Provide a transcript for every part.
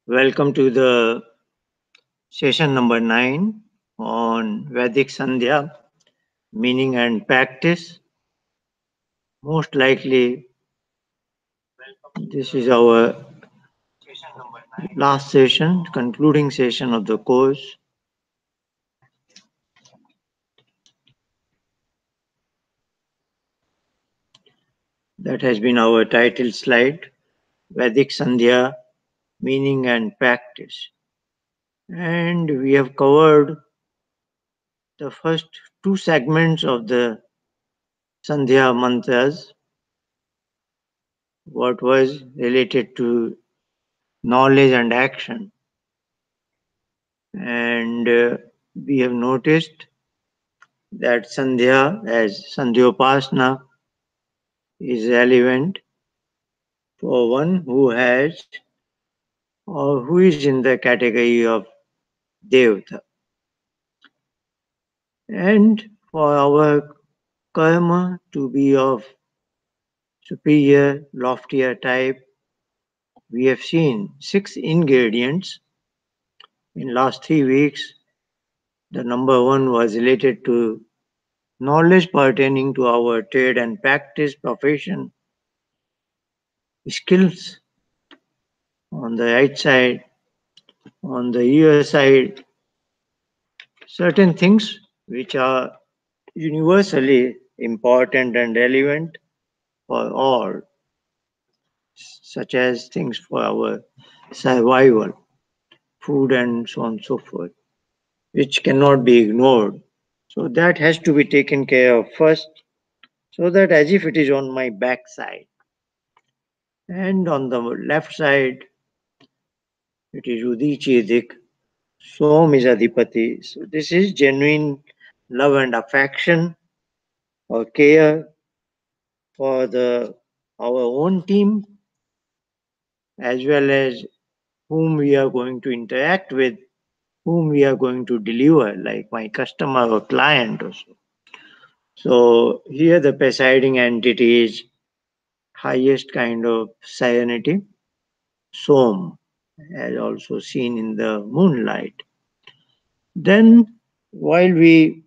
Welcome to the session number 9 on Vedic Sandhya, meaning and practice. Most likely, this is our last session, concluding session of the course. That has been our title slide, Vedic Sandhya, meaning and practice. And we have covered the first two segments of the Sandhya mantras, what was related to knowledge and action. And we have noticed that Sandhya as Sandhyopasana is relevant for one who has or who is in the category of Devta. And for our karma to be of superior, loftier type, we have seen 6 ingredients in last 3 weeks. The number one was related to knowledge pertaining to our trade and practice, profession, skills on the right side, on the ear side, certain things which are universally important and relevant for all, such as things for our survival, food, and so on and so forth, which cannot be ignored. So that has to be taken care of first, so that as if it is on my backside. And on the left side, it is Udichedik, Som is Adhipati. So this is genuine love and affection or care for our own team as well as whom we are going to interact with, whom we are going to deliver, like my customer or client or so. So here the presiding entity is highest kind of serenity, Som, as also seen in the moonlight. Then while we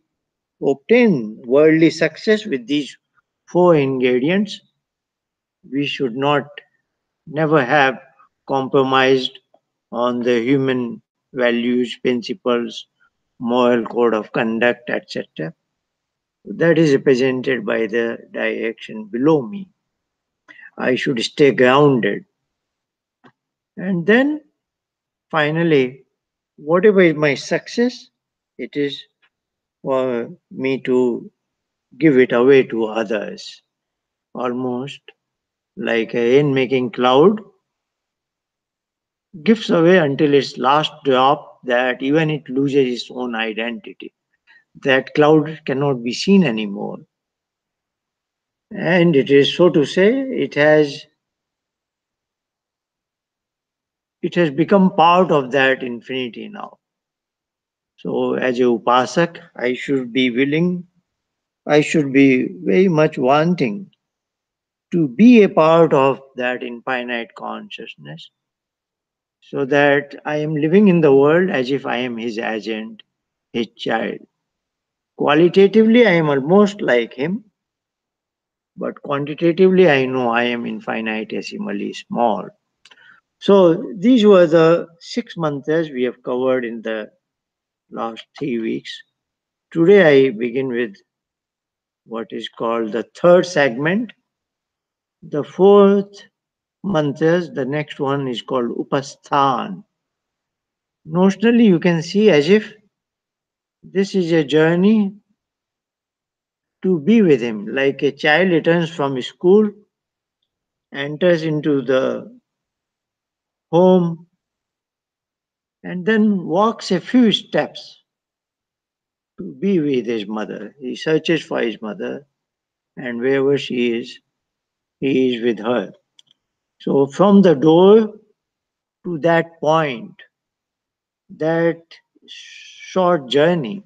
obtain worldly success with these 4 ingredients, we should not never have compromised on the human values, principles, moral code of conduct, etc. That is represented by the direction below me. I should stay grounded. And then finally, whatever is my success, it is for me to give it away to others. Almost like a rain making cloud gives away until its last drop that even it loses its own identity. That cloud cannot be seen anymore. And it is so to say, it has become part of that infinity now. So as a upasak, I should be willing, I should be very much wanting to be a part of that infinite consciousness so that I am living in the world as if I am his agent, his child. Qualitatively, I am almost like him, but quantitatively, I know I am infinitesimally small. So, these were the 6 mantras we have covered in the last 3 weeks. Today, I begin with what is called the third segment. The fourth mantras, the next one is called Upasthan. Notionally, you can see as if this is a journey to be with him, like a child returns from school, enters into the home, and then walks a few steps to be with his mother. He searches for his mother, and wherever she is, he is with her. So, from the door to that point, that short journey,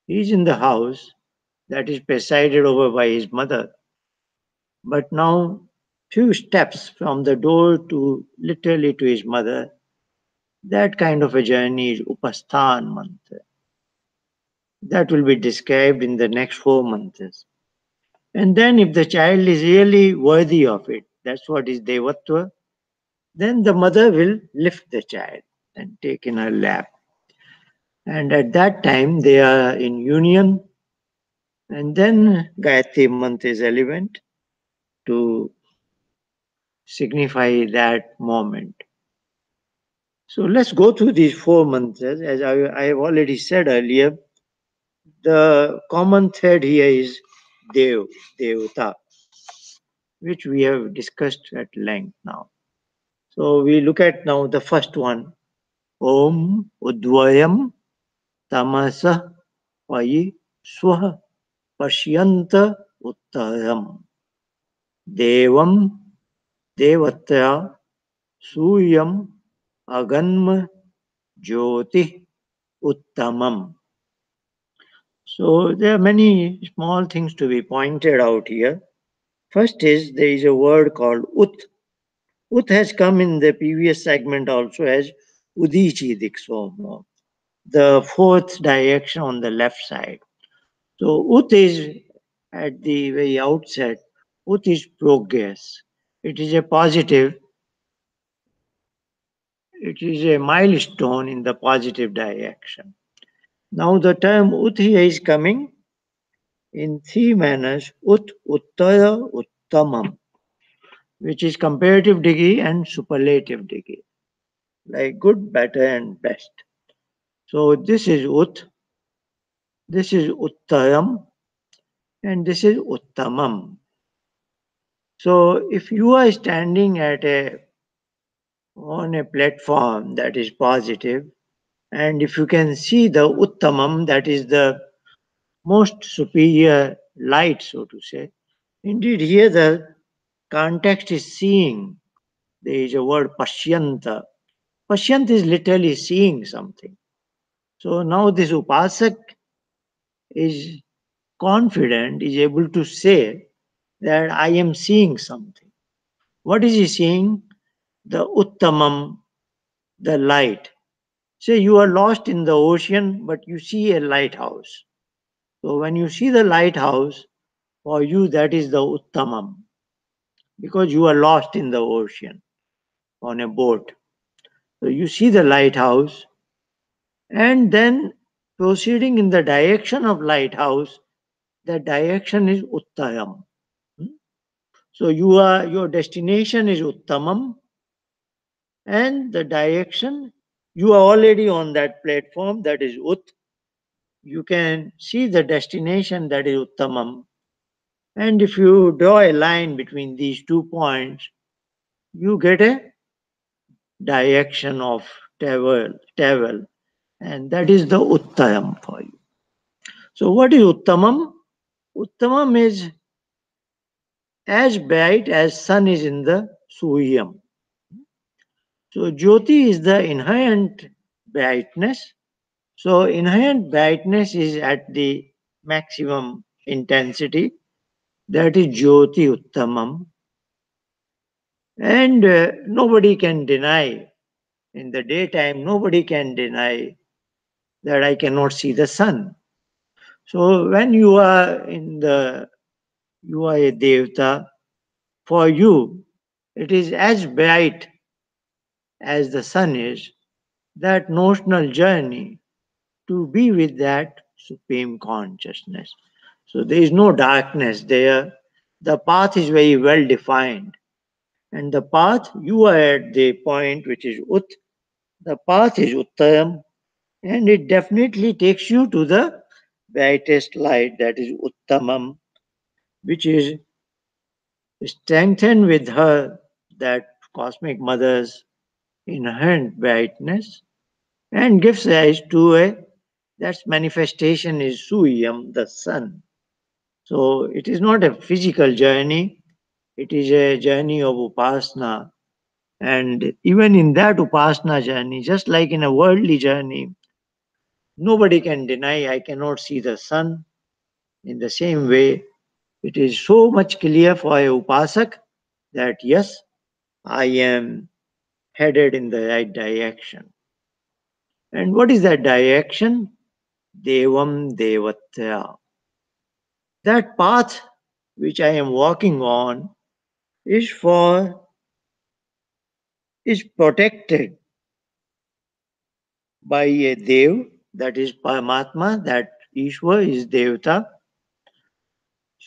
he is in the house that is presided over by his mother. But now, few steps from the door to literally to his mother, That kind of a journey is Upasthan mantra. That will be described in the next 4 months. And then, if the child is really worthy of it, that's what is Devatva, then the mother will lift the child and take in her lap. And at that time, they are in union. And then Gayatri Mantra is relevant to signify that moment. So let's go through these 4 mantras. As I have already said earlier, the common thread here is Dev, Devata, which we have discussed at length now. So we look at now the first one. Om Udvayam Tamasa Vayi Swaha Pashyanta Uttaram Devam Devatra Suyam Aganma Jyoti Uttamam. So there are many small things to be pointed out here. First is there is a word called Ut. Ut has come in the previous segment also as Udichi Diksomo, the fourth direction on the left side. So Ut is at the very outset, Ut is progress. It is a positive, it is a milestone in the positive direction. Now the term Ut here is coming in three manners: Ut, Uttara, Uttamam, which is comparative degree and superlative degree, like good, better, and best. So this is Ut, this is Uttaram, and this is Uttamam. So if you are standing at a on a platform that is positive, and if you can see the Uttamam, that is the most superior light, so to say. Indeed, here the context is seeing. There is a word pashyanta. Pashyant is literally seeing something. So now this upasak is confident, is able to say that I am seeing something. What is he seeing? The uttamam, the light. Say you are lost in the ocean, but you see a lighthouse. So when you see the lighthouse, for you that is the uttamam, because you are lost in the ocean on a boat. So you see the lighthouse, and then proceeding in the direction of lighthouse, the direction is Uttam. So your destination is Uttamam, and the direction you are already on that platform, that is Ut. You can see the destination, that is Uttamam. And if you draw a line between these 2 points, you get a direction of travel, and that is the Uttam for you. So what is Uttamam? Uttamam is as bright as sun is in the Suryam. So Jyoti is the inherent brightness. So inherent brightness is at the maximum intensity. That is Jyoti Uttamam. And nobody can deny, in the daytime, nobody can deny that I cannot see the sun. So when you are a Devta, for you, it is as bright as the sun is, that notional journey to be with that supreme consciousness. So there is no darkness there. The path is very well defined. And the path, you are at the point which is Ut, the path is Uttam, and it definitely takes you to the brightest light, that is Uttamam, which is strengthened with her, that cosmic mother's inherent brightness, and gives rise to a that manifestation is Suyam, the sun. So it is not a physical journey, it is a journey of Upasana. And even in that Upasana journey, just like in a worldly journey, nobody can deny I cannot see the sun. In the same way, it is so much clear for a Upasak that yes, I am headed in the right direction. And what is that direction? Devam Devatya. That path which I am walking on is for is protected by a Dev, that is Paramatma, that Ishwar is Devata,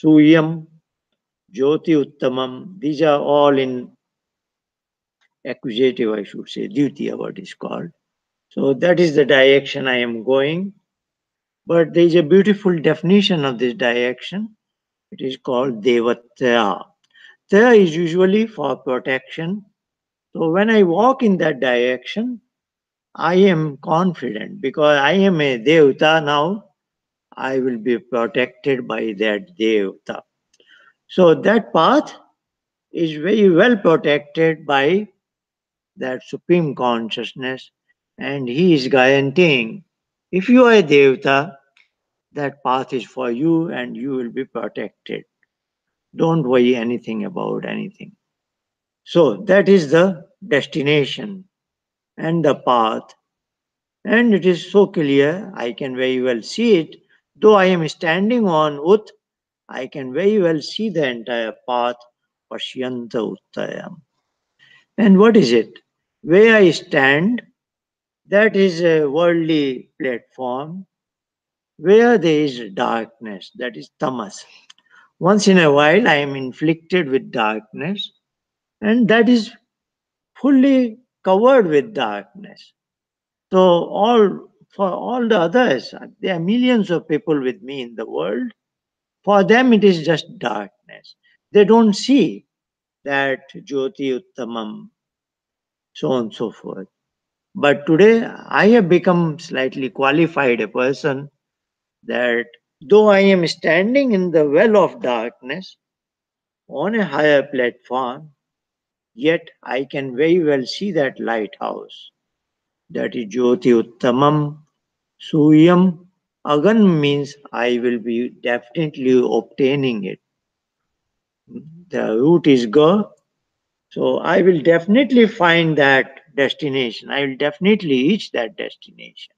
Suyam, Jyoti Uttamam. These are all in accusative, I should say, Dvitiya, what is called. So that is the direction I am going. But there is a beautiful definition of this direction. It is called Devatya. Tya is usually for protection. So when I walk in that direction, I am confident because I am a Devta now. I will be protected by that Devta. So that path is very well protected by that supreme consciousness, and he is guaranteeing if you are a Devta, that path is for you and you will be protected. Don't worry anything about anything. So that is the destination and the path, and it is so clear, I can very well see it. Though I am standing on Ut, I can very well see the entire path, Pashyanta Uttayam. And what is it? Where I stand, that is a worldly platform. Where there is darkness, that is tamas. Once in a while, I am inflicted with darkness, and that is fully covered with darkness. So, all for all the others, there are millions of people with me in the world. For them, it is just darkness. They don't see that Jyoti Uttamam, so on and so forth. But today, I have become slightly qualified a person that though I am standing in the well of darkness on a higher platform, yet I can very well see that lighthouse. That is Jyoti Uttamam Suyam. Agan means I will be definitely obtaining it. The root is Ga. So I will definitely find that destination. I will definitely reach that destination.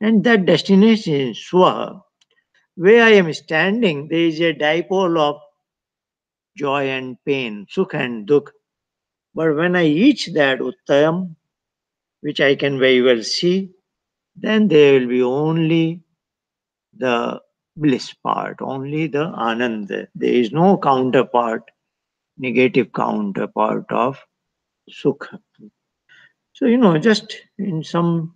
And that destination is Swa. Where I am standing, there is a dipole of joy and pain, Sukh and Dukh. But when I reach that Uttayam, which I can very well see, then there will be only the bliss part, only the Anand. There is no counterpart, negative counterpart of Sukha. So, just in some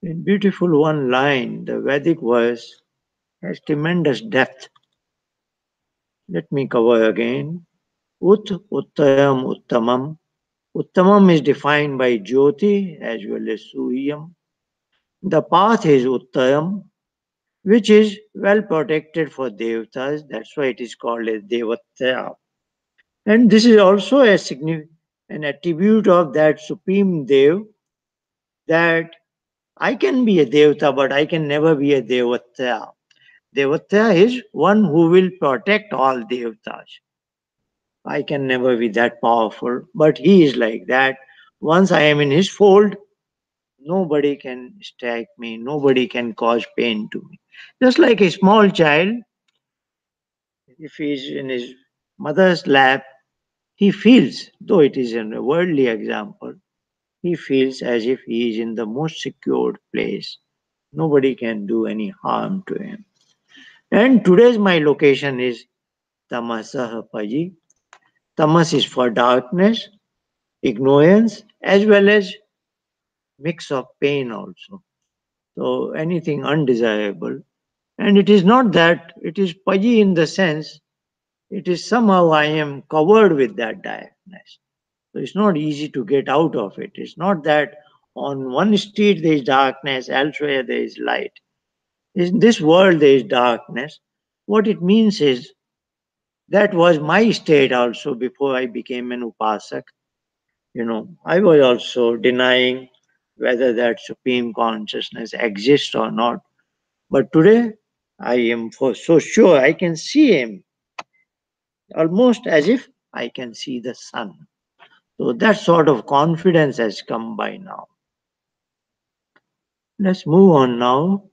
in beautiful one line, the Vedic verse has tremendous depth. Let me cover again. Ut Uttayam Uttamam. Uttamam is defined by Jyoti as well as Suhyam. The path is Uttayam, which is well protected for Devatas. That's why it is called as Devatya. And this is also an attribute of that Supreme Dev, that I can be a Devata, but I can never be a Devatya. Devatya is one who will protect all Devatas. I can never be that powerful, but he is like that. Once I am in his fold, nobody can strike me, nobody can cause pain to me. Just like a small child, if he is in his mother's lap, he feels, though it is in a worldly example, he feels as if he is in the most secured place. Nobody can do any harm to him. And today's my location is Tamasah Paji. Tamas is for darkness, ignorance, as well as mix of pain also. So anything undesirable. And it is not that, it is Paji in the sense, it is somehow I am covered with that darkness. So it's not easy to get out of it. It's not that on one street there is darkness, elsewhere there is light. In this world there is darkness. What it means is that was my state also before I became an upasak. I was also denying whether that supreme consciousness exists or not. But today I am for so sure I can see him almost as if I can see the sun. So that sort of confidence has come by now. Let's move on now.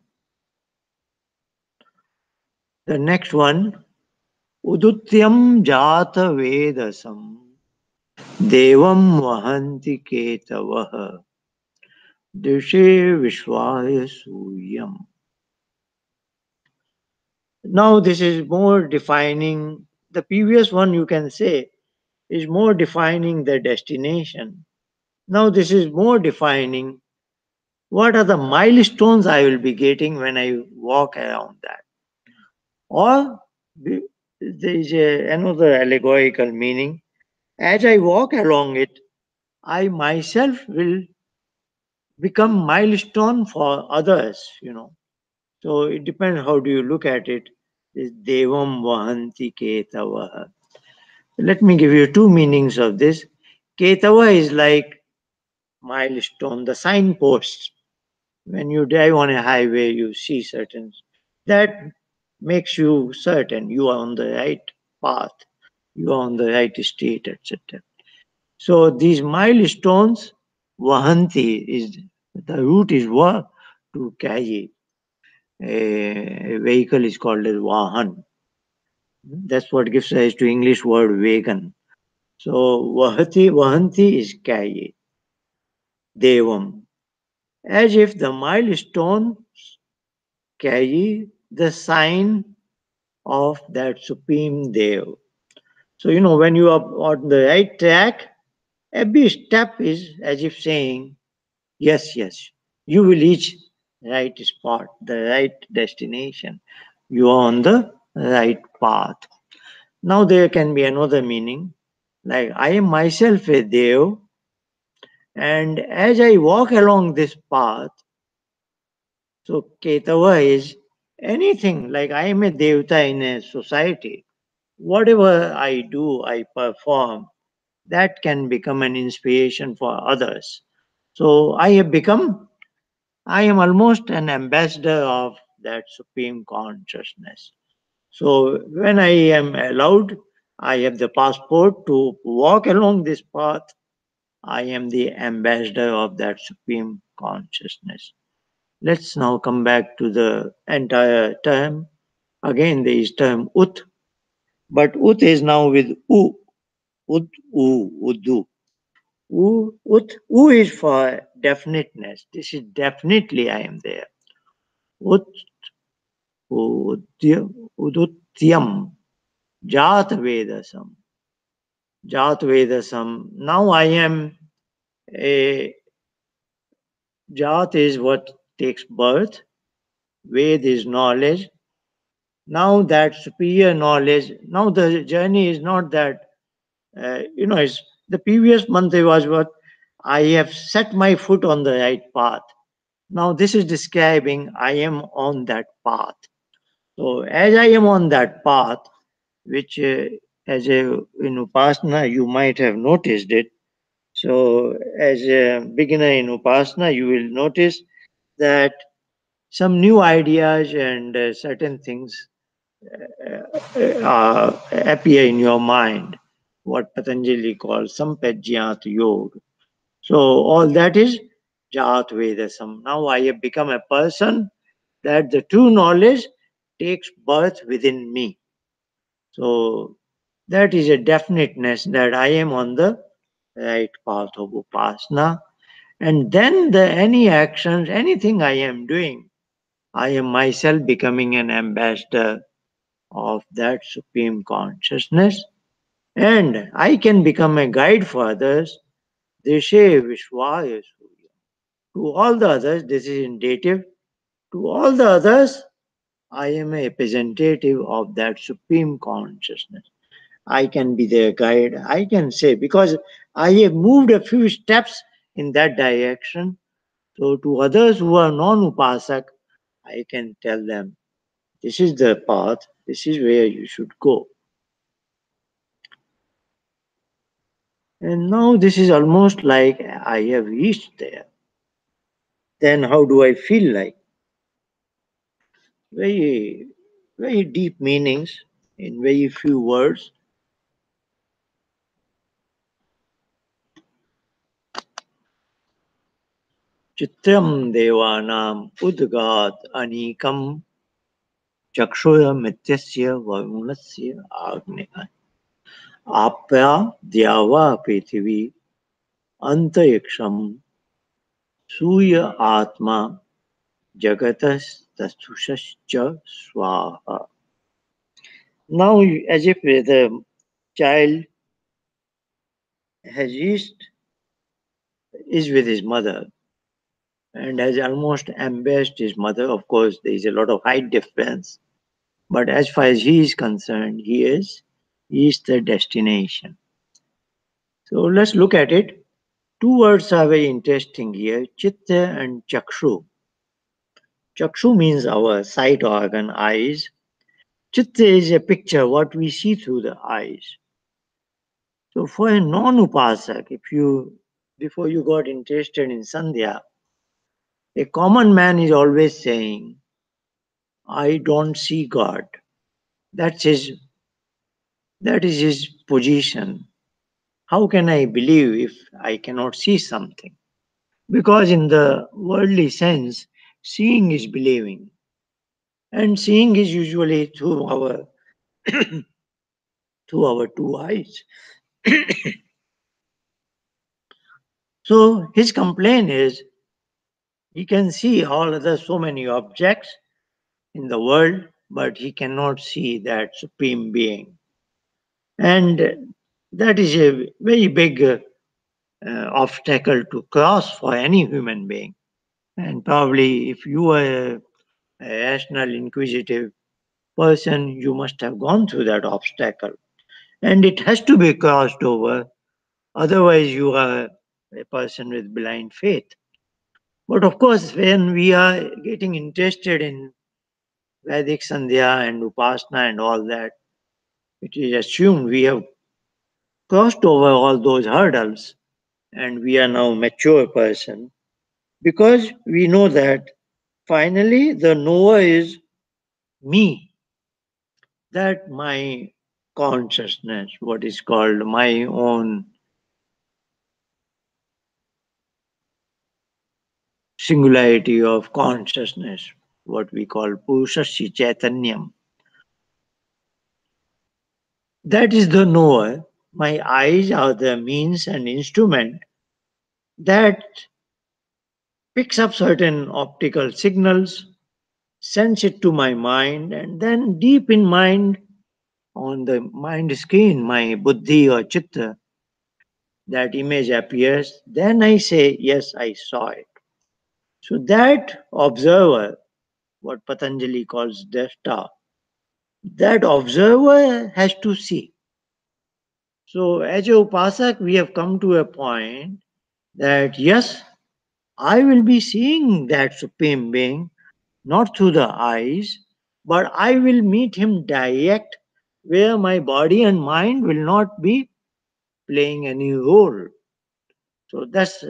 The next one, Udutyam Jata Vedasam Devam Vahanti Ketavah Dishe Vishwaya Suyam. Now, this is more defining, the previous one you can say is more defining the destination. Now, this is more defining what are the milestones I will be getting when I walk around that. Or there is another allegorical meaning. As I walk along it, I myself will become milestone for others. So it depends how do you look at it. This Devam Vahanti Ketavaha. Let me give you two meanings of this. Ketava is like milestone, the signposts. When you drive on a highway, you see certain that makes you certain you are on the right path, you are on the right state, etc. So these milestones, Vahanti is the root is va to carry. A vehicle is called as Vahan. That's what gives rise to English word wagon. So Vahanti is carry. Devam. As if the milestone carry the sign of that supreme Dev. So, when you are on the right track, every step is as if saying, yes, yes, you will reach right spot, the right destination. You are on the right path. Now, there can be another meaning, like I am myself a Dev, and as I walk along this path, so Ketava is anything, like I am a Devta in a society. Whatever I do, I perform, that can become an inspiration for others. So I am almost an ambassador of that supreme consciousness. So when I am allowed, I have the passport to walk along this path. I am the ambassador of that supreme consciousness. Let's now come back to the entire term. Again, there is term ut, but ut is now with u. Ud, u, udu. U is for definiteness. This is definitely I am there. Ut, udutyam, jat vedasam. Jat vedasam. Now I am a jat is what takes birth. Ved is knowledge. Now that superior knowledge. Now the journey is not that it's the previous month it was what I have set my foot on the right path. Now, this is describing I am on that path. So, as I am on that path, which as a in Upasana you might have noticed it. So, as a beginner in Upasana, you will notice that some new ideas and certain things appear in your mind, what Patanjali calls Sampajyat Yoga. So, all that is Jat Vedasam. Now, I have become a person that the true knowledge takes birth within me. So that is a definiteness that I am on the right path of Upasana. And then any actions, anything I am doing, I am myself becoming an ambassador of that supreme consciousness. And I can become a guide for others. Dishe Vishwaya Surya. To all the others, this is in dative. To all the others, I am a representative of that supreme consciousness. I can be their guide. I can say, because I have moved a few steps in that direction. So, to others who are non Upasak, I can tell them, this is the path, this is where you should go. And now this is almost like I have reached there. Then, how do I feel like? Very, very deep meanings in very few words. Chitram devanam udgat anikam चक्षुरमित्यस्य वरुणस्य आग्नेय आप्या द्यावा पृथिवी अंतरिक्षम सूर्य आत्मा जगतस्तुषश्च स्वाहा. Now, as if the child has reached, is with his mother and has almost embraced his mother. Of course, there is a lot of height difference, but as far as he is concerned, he is the destination. So let's look at it. Two words are very interesting here, chitta and chakshu. Chakshu means our sight organ, eyes. Chitta is a picture, what we see through the eyes. So for a non-upasak, before you got interested in Sandhya, a common man is always saying, I don't see God. That's his, that is his position. How can I believe if I cannot see something? Because in the worldly sense, seeing is believing. And seeing is usually through our two eyes. So his complaint is he can see all other so many objects in the world, but he cannot see that supreme being. And that is a very big obstacle to cross for any human being. And probably if you are a rational, inquisitive person, you must have gone through that obstacle. And it has to be crossed over, otherwise, you are a person with blind faith. But of course, when we are getting interested in Vedic Sandhya and Upasana and all that, it is assumed we have crossed over all those hurdles and we are now mature person because we know that finally the knower is me, that my consciousness, what is called my own singularity of consciousness, what we call Purushasya Chaitanyam. That is the knower. My eyes are the means and instrument that picks up certain optical signals, sends it to my mind, and then deep in mind, on the mind screen, my buddhi or chitta, that image appears. Then I say, yes, I saw it. So that observer, what Patanjali calls drashta, that observer has to see. So as a upasak, we have come to a point that yes, I will be seeing that supreme being not through the eyes, but I will meet him direct where my body and mind will not be playing any role. So that's.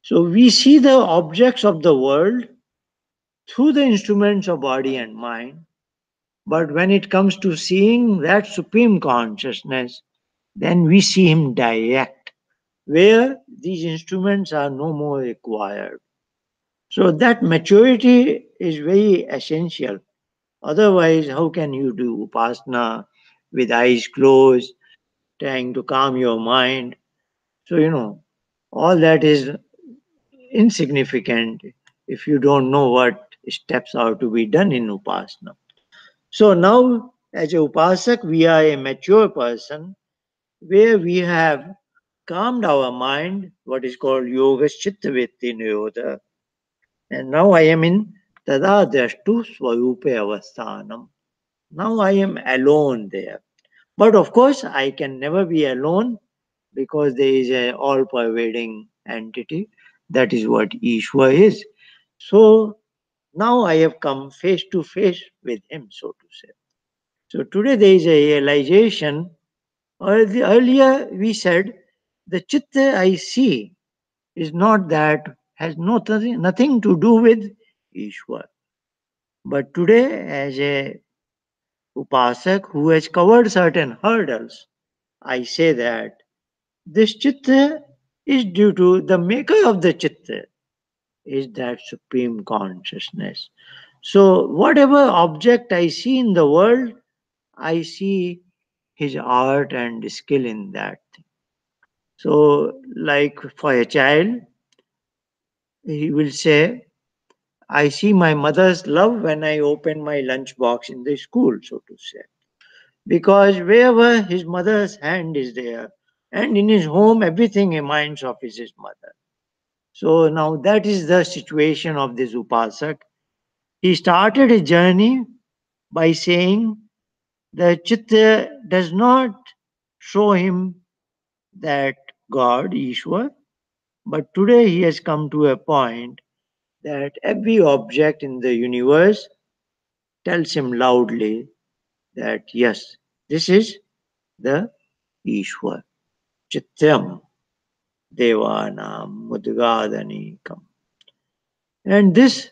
So we see the objects of the world through the instruments of body and mind, but when it comes to seeing that supreme consciousness, then we see him direct, where these instruments are no more required. So that maturity is very essential. Otherwise, how can you do upasana with eyes closed, trying to calm your mind? So, all that is insignificant if you don't know what steps are to be done in upasana. So now, as a upasak, we are a mature person where we have calmed our mind, what is called yoga chitta vritti nirodha. And now I am in tada drashtu swarupe avasthanam. Now I am alone there. But of course, I can never be alone because there is a all-pervading entity. That is what Ishwa is. So now I have come face to face with him, so to say. So today there is a realization. Earlier we said the chitta I see is not that, has nothing to do with Ishwar. But today, as a upasak who has covered certain hurdles, I say that this chitta is due to the maker of the chitta. is that supreme consciousness. So, whatever object I see in the world, I see his art and skill in that. So, like for a child, he will say, I see my mother's love when I open my lunchbox in the school, so to say. Because wherever his mother's hand is there, and in his home, everything reminds of his mother. So now that is the situation of this Upasak. He started a journey by saying the Chitta does not show him that God, Ishwar, but today he has come to a point that every object in the universe tells him loudly that yes, this is the Ishwar. Chityam Devanam Mudgadanikam. And this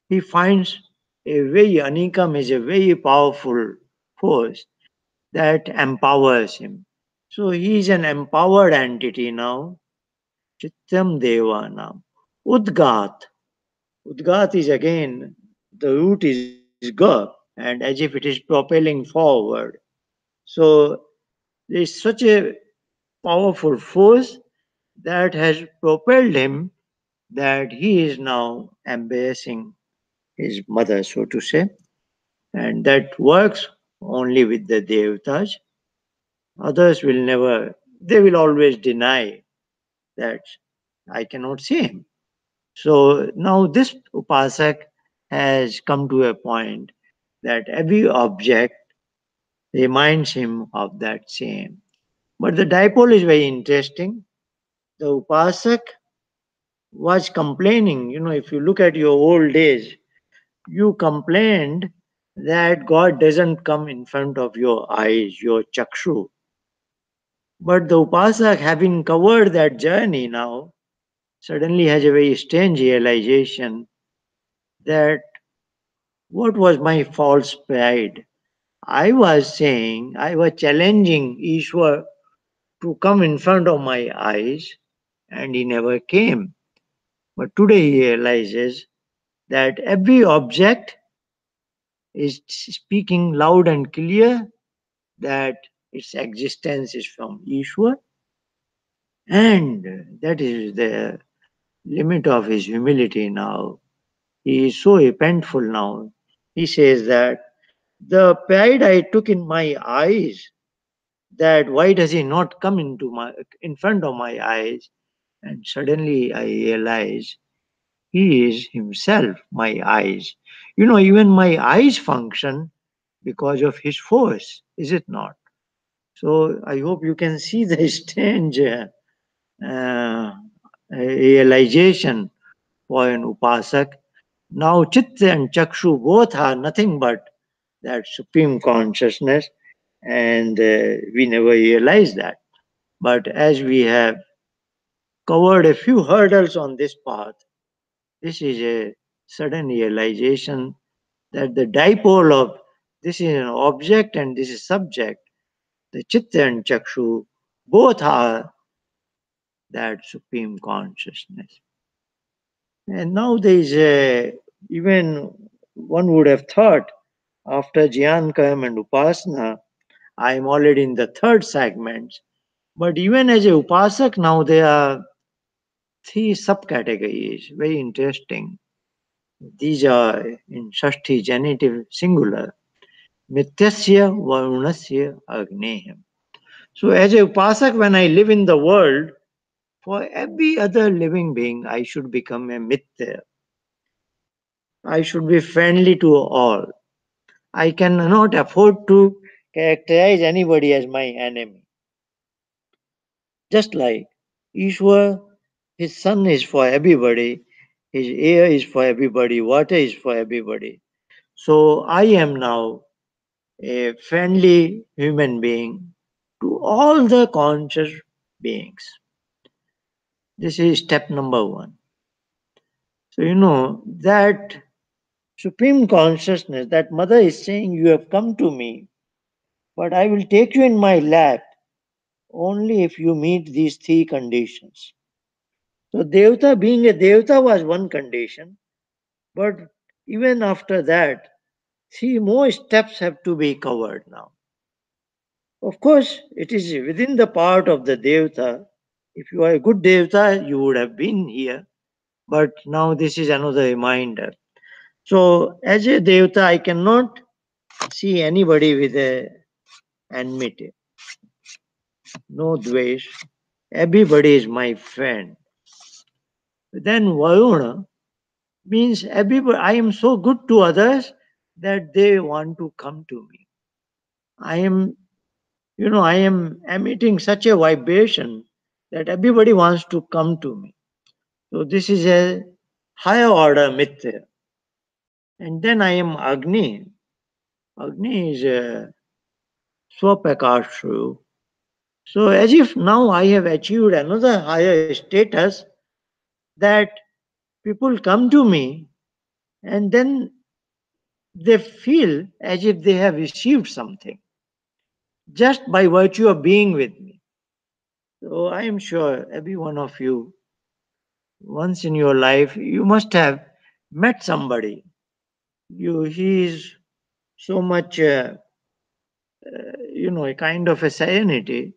he finds a very Anikam is a very powerful force that empowers him. So he is an empowered entity now. Chityam Devanam. Udgat. Udgat is again, the root is Ga, and as if it is propelling forward. So there is such a powerful force that has propelled him that he is now embracing his mother, so to say, and that works only with the Devatas. Others will never, they will always deny that I cannot see him. So now this Upasak has come to a point that every object reminds him of that same. But the dipole is very interesting. The Upasak was complaining, if you look at your old days, you complained that God doesn't come in front of your eyes, your chakshu. But the Upasak, having covered that journey now, suddenly has a very strange realization that what was my false pride? I was saying, I was challenging Ishwar to come in front of my eyes, and he never came. But today he realizes that every object is speaking loud and clear that its existence is from Ishwar, and that is the limit of his humility now. He is so repentful now. He says that the pride I took in my eyes, that why does he not come in front of my eyes? And suddenly I realize he is himself my eyes. Even my eyes function because of his force, is it not? So I hope you can see the strange uh, realization for an upasak. Now, Chitta and Chakshu both are nothing but that supreme consciousness, and we never realize that. But as we have covered a few hurdles on this path, this is a sudden realization that the dipole of this is an object and this is subject, the Chitta and Chakshu, both are that supreme consciousness. And now there is even one would have thought after Jnanakam and Upasana, I am already in the third segment. But even as a Upasak, now there are three subcategories, very interesting. These are in Shashti genitive singular, Mityasya Varunasya Agneham. So as a Upasak, when I live in the world, for every other living being, I should become a Mithya. I should be friendly to all. I cannot afford to characterize anybody as my enemy. Just like Ishwar, his sun is for everybody, his air is for everybody, water is for everybody. So I am now a friendly human being to all the conscious beings. This is step number one. So, that supreme consciousness, that mother is saying, you have come to me, but I will take you in my lap only if you meet these three conditions. So Devta, being a Devta, was one condition, but even after that, three more steps have to be covered now. Of course, it is within the part of the Devta. If you are a good Devta, you would have been here. But now this is another reminder. So, as a Devta, I cannot see anybody with a enmity, no dvesh. Everybody is my friend. Then Varuna means everybody. I am so good to others that they want to come to me. I am, I am emitting such a vibration that everybody wants to come to me. So this is a higher order mithya. And then I am Agni. Agni is a Swapakashu. So as if now I have achieved another higher status that people come to me and then they feel as if they have received something just by virtue of being with me. So I am sure every one of you, once in your life, you must have met somebody. He is so much, a kind of a serenity.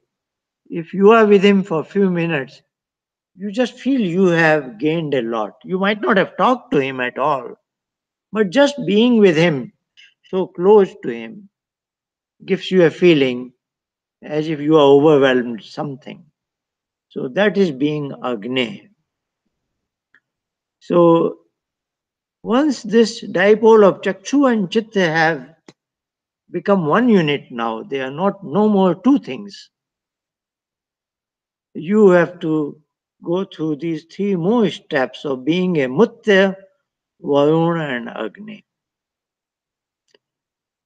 If you are with him for a few minutes, you just feel you have gained a lot. You might not have talked to him at all, but just being with him, so close to him, gives you a feeling as if you are overwhelmed something. So that is being Agni. So once this dipole of Chakshu and Chitta have become one unit now, they are not no more two things. You have to go through these three more steps of being a Mutya, Varuna, and Agni.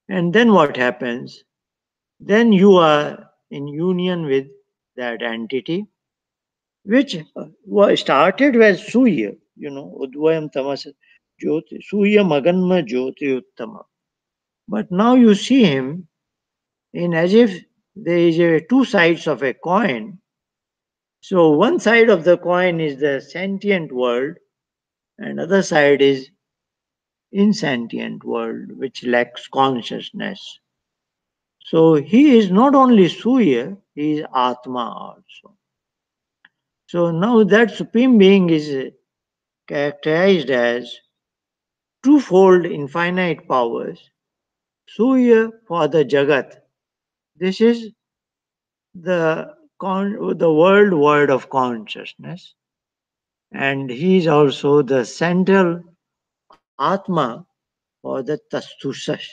And then what happens? Then you are in union with that entity, which started with Suya, Udvayam Tamas Jyoti, Suya Maganma Jyoti Uttama. But now you see him in as if there is two sides of a coin. So one side of the coin is the sentient world, and other side is insentient world which lacks consciousness. So he is not only Suya, he is Atma also. So now that Supreme Being is characterized as twofold infinite powers. Suya for the Jagat. This is the world word of consciousness. And he is also the central Atma for the Tastusas,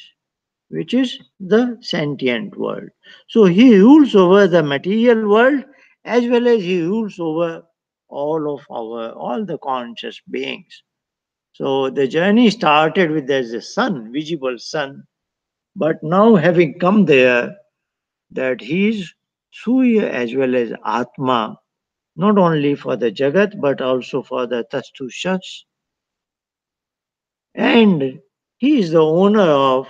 which is the sentient world. So he rules over the material world as well as he rules over all the conscious beings. So the journey started with there's a sun, visible sun, but now having come there, that he is Surya as well as Atma, not only for the Jagat but also for the Tastushas, and he is the owner of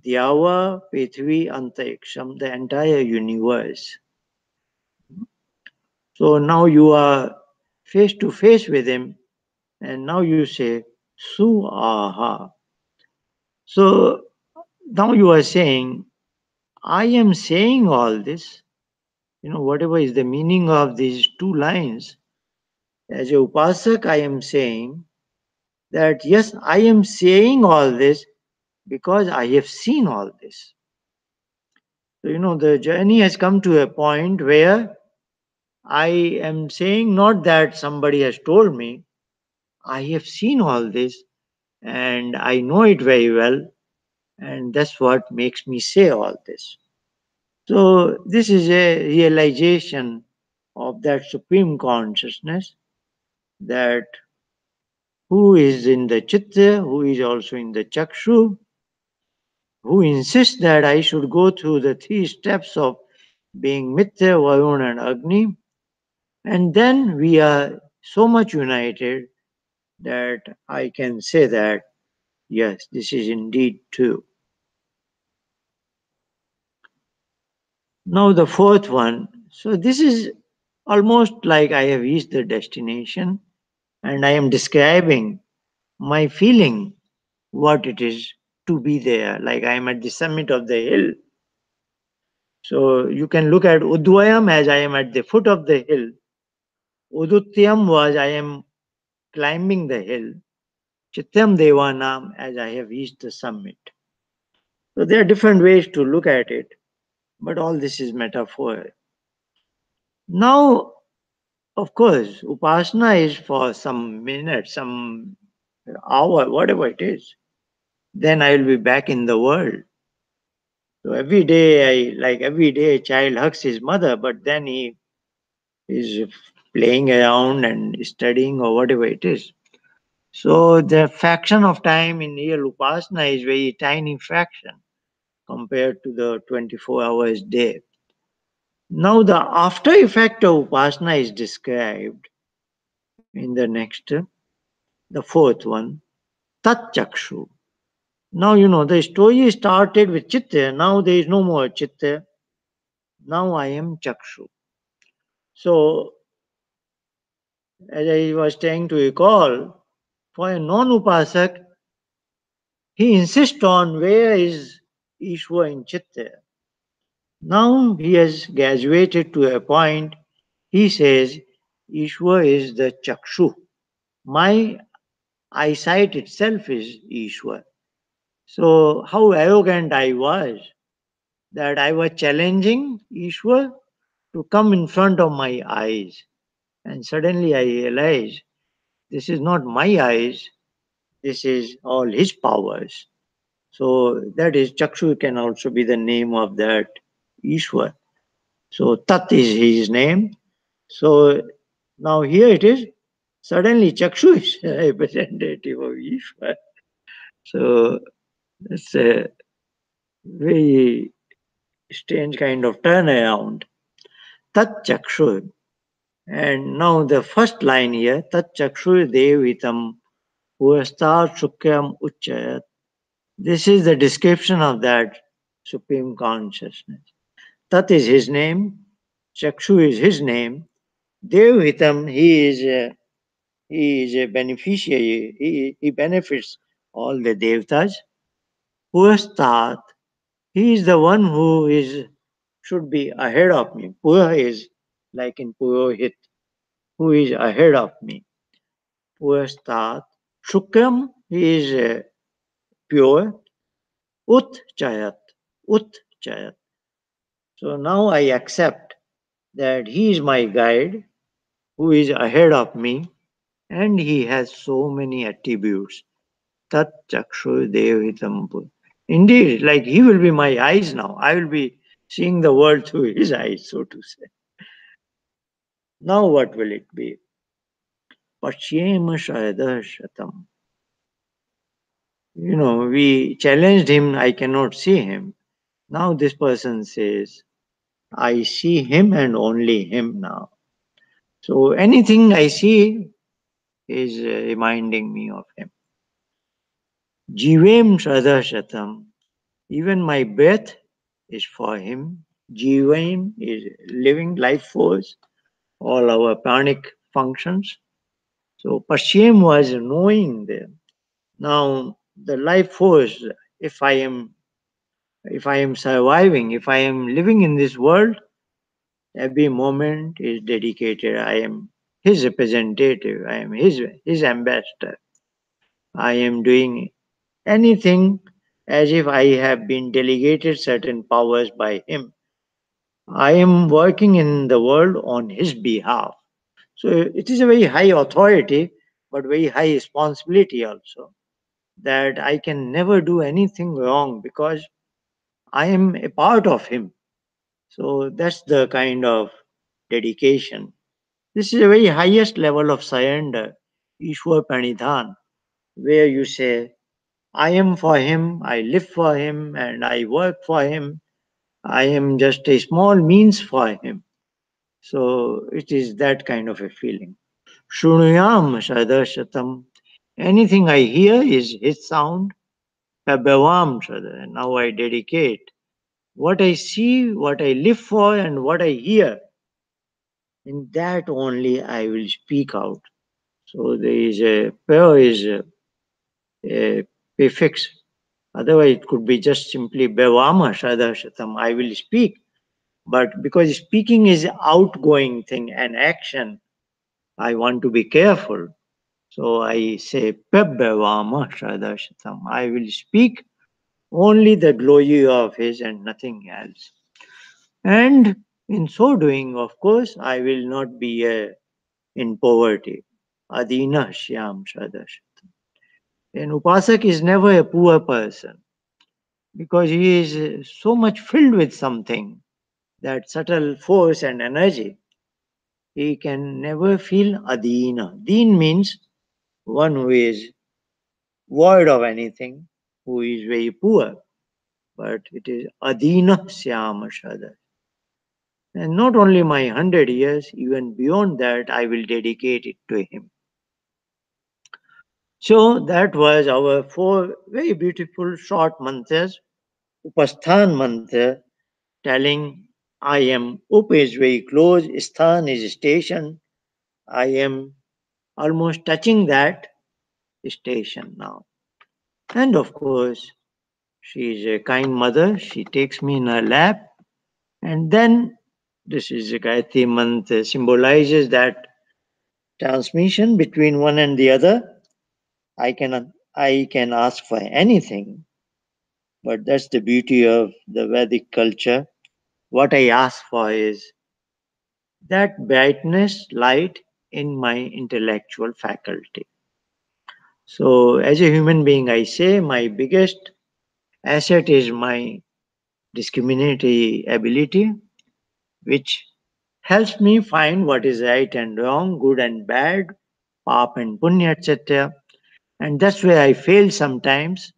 Dyava, Prithvi, Antariksham, the entire universe. So now you are face to face with him, and now you say, Su-aha. So now you are saying, I am saying all this, whatever is the meaning of these two lines. As a Upasak, I am saying that yes, I am saying all this because I have seen all this. So, the journey has come to a point where I am saying not that somebody has told me, I have seen all this and I know it very well, and that's what makes me say all this. So, this is a realization of that supreme consciousness that who is in the chitta, who is also in the chakshu, who insists that I should go through the three steps of being mithya, varuna, and agni. And then we are so much united that I can say that, yes, this is indeed true. Now, the fourth one. So, this is almost like I have reached the destination and I am describing my feeling what it is to be there, like I am at the summit of the hill. So you can look at Udvayam as I am at the foot of the hill. Udutyam was I am climbing the hill. Chityam Devanam as I have reached the summit. So there are different ways to look at it, but all this is metaphor. Now, of course, Upasana is for some minute, some hour, whatever it is. Then I will be back in the world. So every day a child hugs his mother, but then he is playing around and studying or whatever it is. So the fraction of time in real Upasana is very tiny fraction compared to the 24 hours day. Now the after effect of Upasana is described in the next, the fourth one, Tat Chakshu. Now you know the story started with Chitta, now there is no more Chitta, now I am Chakshu. So as I was trying to recall, for a non-upasak, he insists on where is Ishwar in Chitta. Now he has graduated to a point, he says, Ishwar is the Chakshu. My eyesight itself is Ishwar. So how arrogant I was that I was challenging Ishwar to come in front of my eyes. And suddenly I realized this is not my eyes, this is all his powers. So that is Chakshu can also be the name of that Ishwar. So Tat is his name. So now here it is. Suddenly Chakshu is a representative of Ishwar. So it's a very strange kind of turnaround. Tat Chakshu. And now the first line here, Tat Chakshu Devitam Purastar Sukyam Uchayat. This is the description of that supreme consciousness. Tat is his name, Chakshu is his name. Devhitam, he is a beneficiary. He benefits all the devtas. Purastat, he is the one who is should be ahead of me. Pura is like in Purohit, who is ahead of me. Purastat. Shukram, he is pure. Ut chayat. Ut chayat. So now I accept that he is my guide who is ahead of me and he has so many attributes. Tat chakshu devitam. Indeed, like he will be my eyes now. I will be seeing the world through his eyes, so to say. Now what will it be? Pashyema shayada shatam. You know, we challenged him, I cannot see him. Now this person says, I see him and only him now. So anything I see is reminding me of him. Jivem shraddha shatam. Even my breath is for him. Jivem is living life force, all our pranic functions. So Pashyam was knowing them. Now the life force, if I am if I am surviving, if I am living in this world, every moment is dedicated. I am his representative. I am his ambassador. I am doing anything as if I have been delegated certain powers by him. I am working in the world on his behalf. So it is a very high authority, but very high responsibility also. That I can never do anything wrong because I am a part of him. So that's the kind of dedication. This is the very highest level of surrender, Ishwar Pranidhan, where you say, I am for him, I live for him, and I work for him. I am just a small means for him. So it is that kind of a feeling. Shrunuyam Shadarshatam. Anything I hear is his sound. Prabhavam Shada. Now I dedicate what I see, what I live for, and what I hear In that only I will speak out. So there is a prayer is a prefix. Otherwise, it could be just simply Bevama Shadashatam, I will speak. But because speaking is outgoing thing and action, I want to be careful. So I say Pebbevama Shadashatam. I will speak only the glory of his and nothing else. And in so doing, of course, I will not be in poverty. Adina Shyam Shadashatam. An upasak is never a poor person because he is so much filled with something, that subtle force and energy. He can never feel adina. Deen means one who is void of anything, who is very poor. But it is adina syama shada. And not only my 100 years, even beyond that, I will dedicate it to him. So that was our four very beautiful short mantras. Upasthan mantra telling I am, up is very close, sthan is station. I am almost touching that station now. And of course, she is a kind mother. She takes me in her lap. And then this is a Gayatri Mantra symbolizes that transmission between one and the other. I can ask for anything, but that's the beauty of the Vedic culture. What I ask for is that brightness, light in my intellectual faculty. So, as a human being, I say my biggest asset is my discriminatory ability, which helps me find what is right and wrong, good and bad, pap and punya, etc. And that's where I fail sometimes.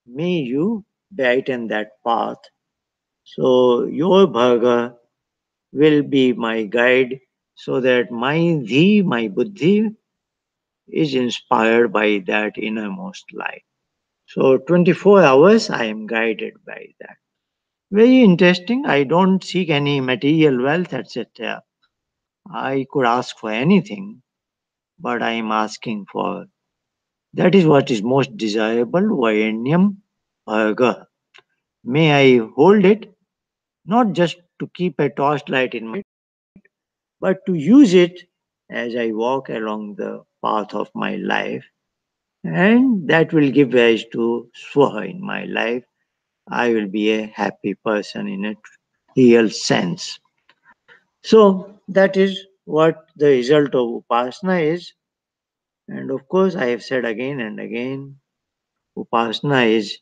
May you brighten that path. So, your bhaga will be my guide so that my dhi, my buddhi, is inspired by that innermost light. So 24 hours I am guided by that. Very interesting. I don't seek any material wealth, etc. I could ask for anything, but I am asking for that is what is most desirable. Vayanyam Bharga. May I hold it not just to keep a torchlight in my, but to use it as I walk along the path of my life, and that will give rise to Swaha in my life. I will be a happy person in a real sense. So that is what the result of Upasana is. And of course, I have said again and again, Upasana is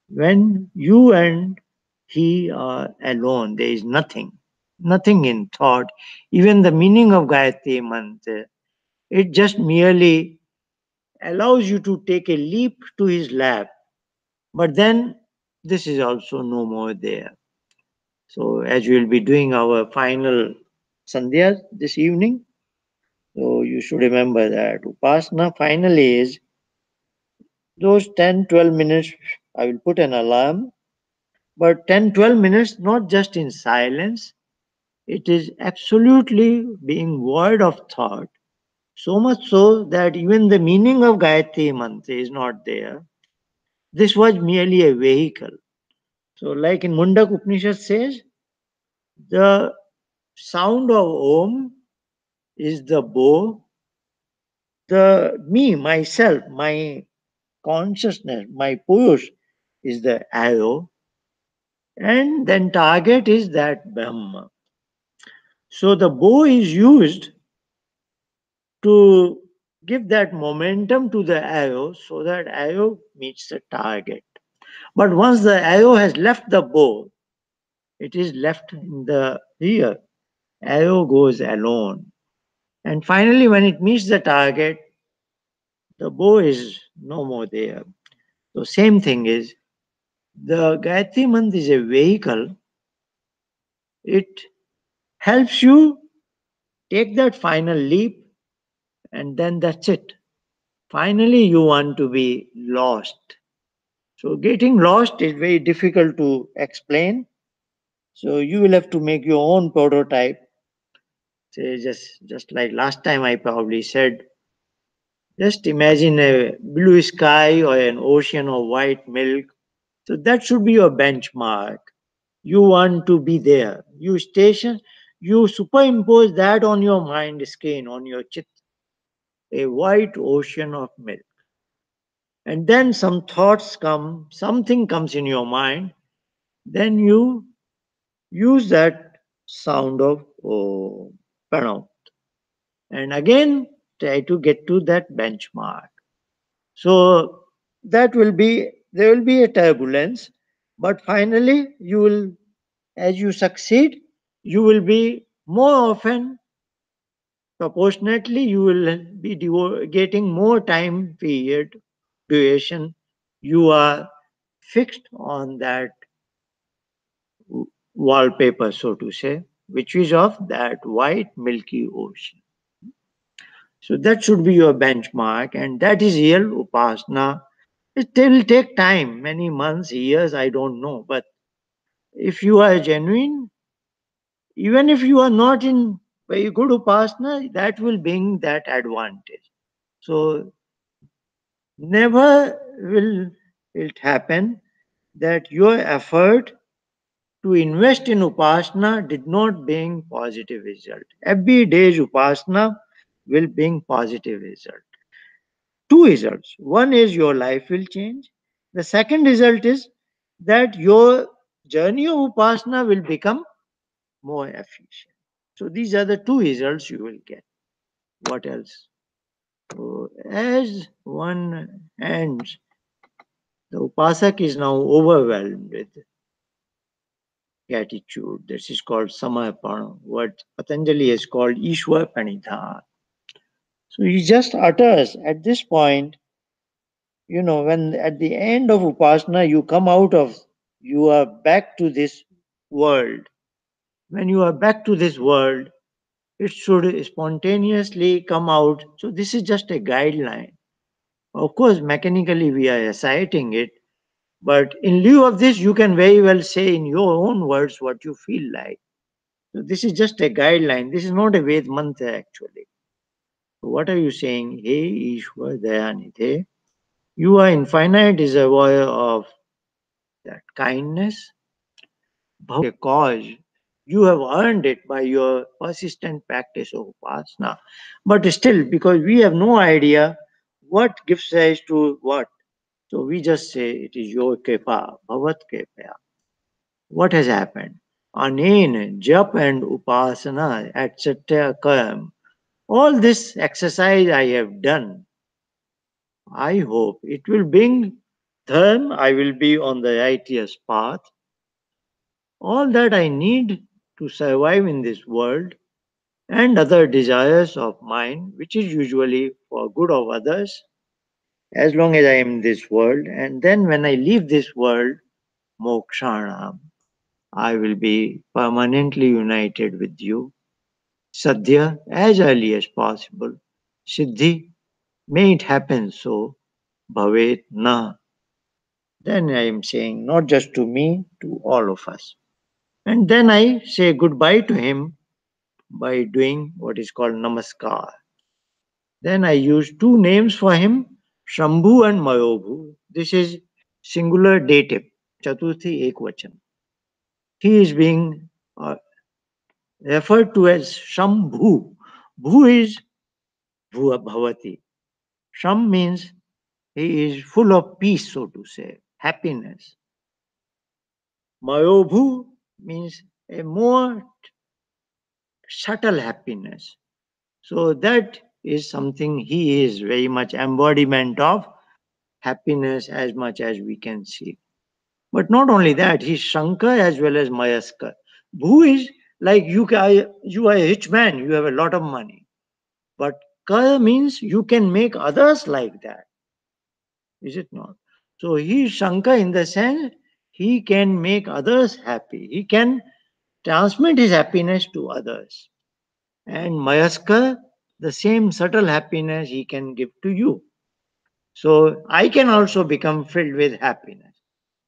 when you and he are alone, there is nothing, nothing in thought. Even the meaning of Gayatri Mantra, it just merely allows you to take a leap to his lap. But then this is also no more there. So as we will be doing our final Sandhya this evening, so you should remember that Upasana finally is those 10-12 minutes. I will put an alarm, but 10-12 minutes not just in silence, it is absolutely being void of thought. So much so that even the meaning of Gayatri Mantra is not there. This was merely a vehicle. So, like in Mundak Upanishad says, the sound of Om is the bow, the me, myself, my consciousness, my purush is the arrow, and then target is that Brahma. So the bow is used to give that momentum to the arrow so that arrow meets the target. But once the arrow has left the bow, it is left in the rear. Arrow goes alone. And finally, when it meets the target, the bow is no more there. So same thing is the Gayatri Mantra is a vehicle. It helps you take that final leap, and then that's it. Finally, you want to be lost. So getting lost is very difficult to explain. So you will have to make your own prototype. Say just like last time I probably said, just imagine a blue sky or an ocean of white milk. So that should be your benchmark. You want to be there. You superimpose that on your mind screen, on your chit, a white ocean of milk. And then some thoughts come, something comes in your mind, then you use that sound of oh, Pranav. And again, try to get to that benchmark. So there will be a turbulence, but finally you will, as you succeed, you will be more often, proportionately, you will be getting more time period duration. You are fixed on that wallpaper, so to say, which is of that white milky ocean. So that should be your benchmark, and that is real upasana. It will take time, many months, years, I don't know. But if you are genuine, even if you are not in very good upasana, that will bring that advantage. So never will it happen that your effort to invest in upasana did not bring positive result. Every day's upasana will bring positive result. Two results. One is your life will change. The second result is that your journey of upasana will become more efficient. So these are the two results you will get. What else? So as one ends, the upasak is now overwhelmed with gratitude. This is called samarpana, what Patanjali has called Ishwar Pranidhan. So he just utters at this point, when at the end of upasana you come out of, you are back to this world. When you are back to this world, it should spontaneously come out. So this is just a guideline. Of course, mechanically we are reciting it, but in lieu of this, you can very well say in your own words what you feel like. So this is just a guideline. This is not a Ved mantra actually. So what are you saying? Hey Ishwar Dayanidhe, you are infinite reservoir of that kindness, a cause. You have earned it by your persistent practice of upasana. But still, because we have no idea what gives rise to what, so we just say it is your kripa, bhavat kripa. What has happened? Anen, jap and upasana, etc. Karm. All this exercise I have done, I hope it will bring dharma, I will be on the righteous path. All that I need to survive in this world and other desires of mine, which is usually for good of others, as long as I am in this world. And then when I leave this world, mokshanam, I will be permanently united with you. Sadhya, as early as possible. Siddhi, may it happen so. Bhavet na. Then I am saying, not just to me, to all of us. And then I say goodbye to him by doing what is called namaskar. Then I use two names for him, Shambhu and Mayobhu. This is singular dative, Chaturthi Ekvachan. He is being referred to as Shambhu. Bhu is Bhavati. Sham means he is full of peace, so to say, happiness. Mayobhu means a more subtle happiness. So that is something he is very much embodiment of happiness as much as we can see. But not only that, he's Shankar as well as Mayaskar. Bhu is like you are a rich man, you have a lot of money. But Kar means you can make others like that, is it not? So he is Shankar in the sense he can make others happy. He can transmit his happiness to others. And Mayaskar, the same subtle happiness he can give to you. So I can also become filled with happiness.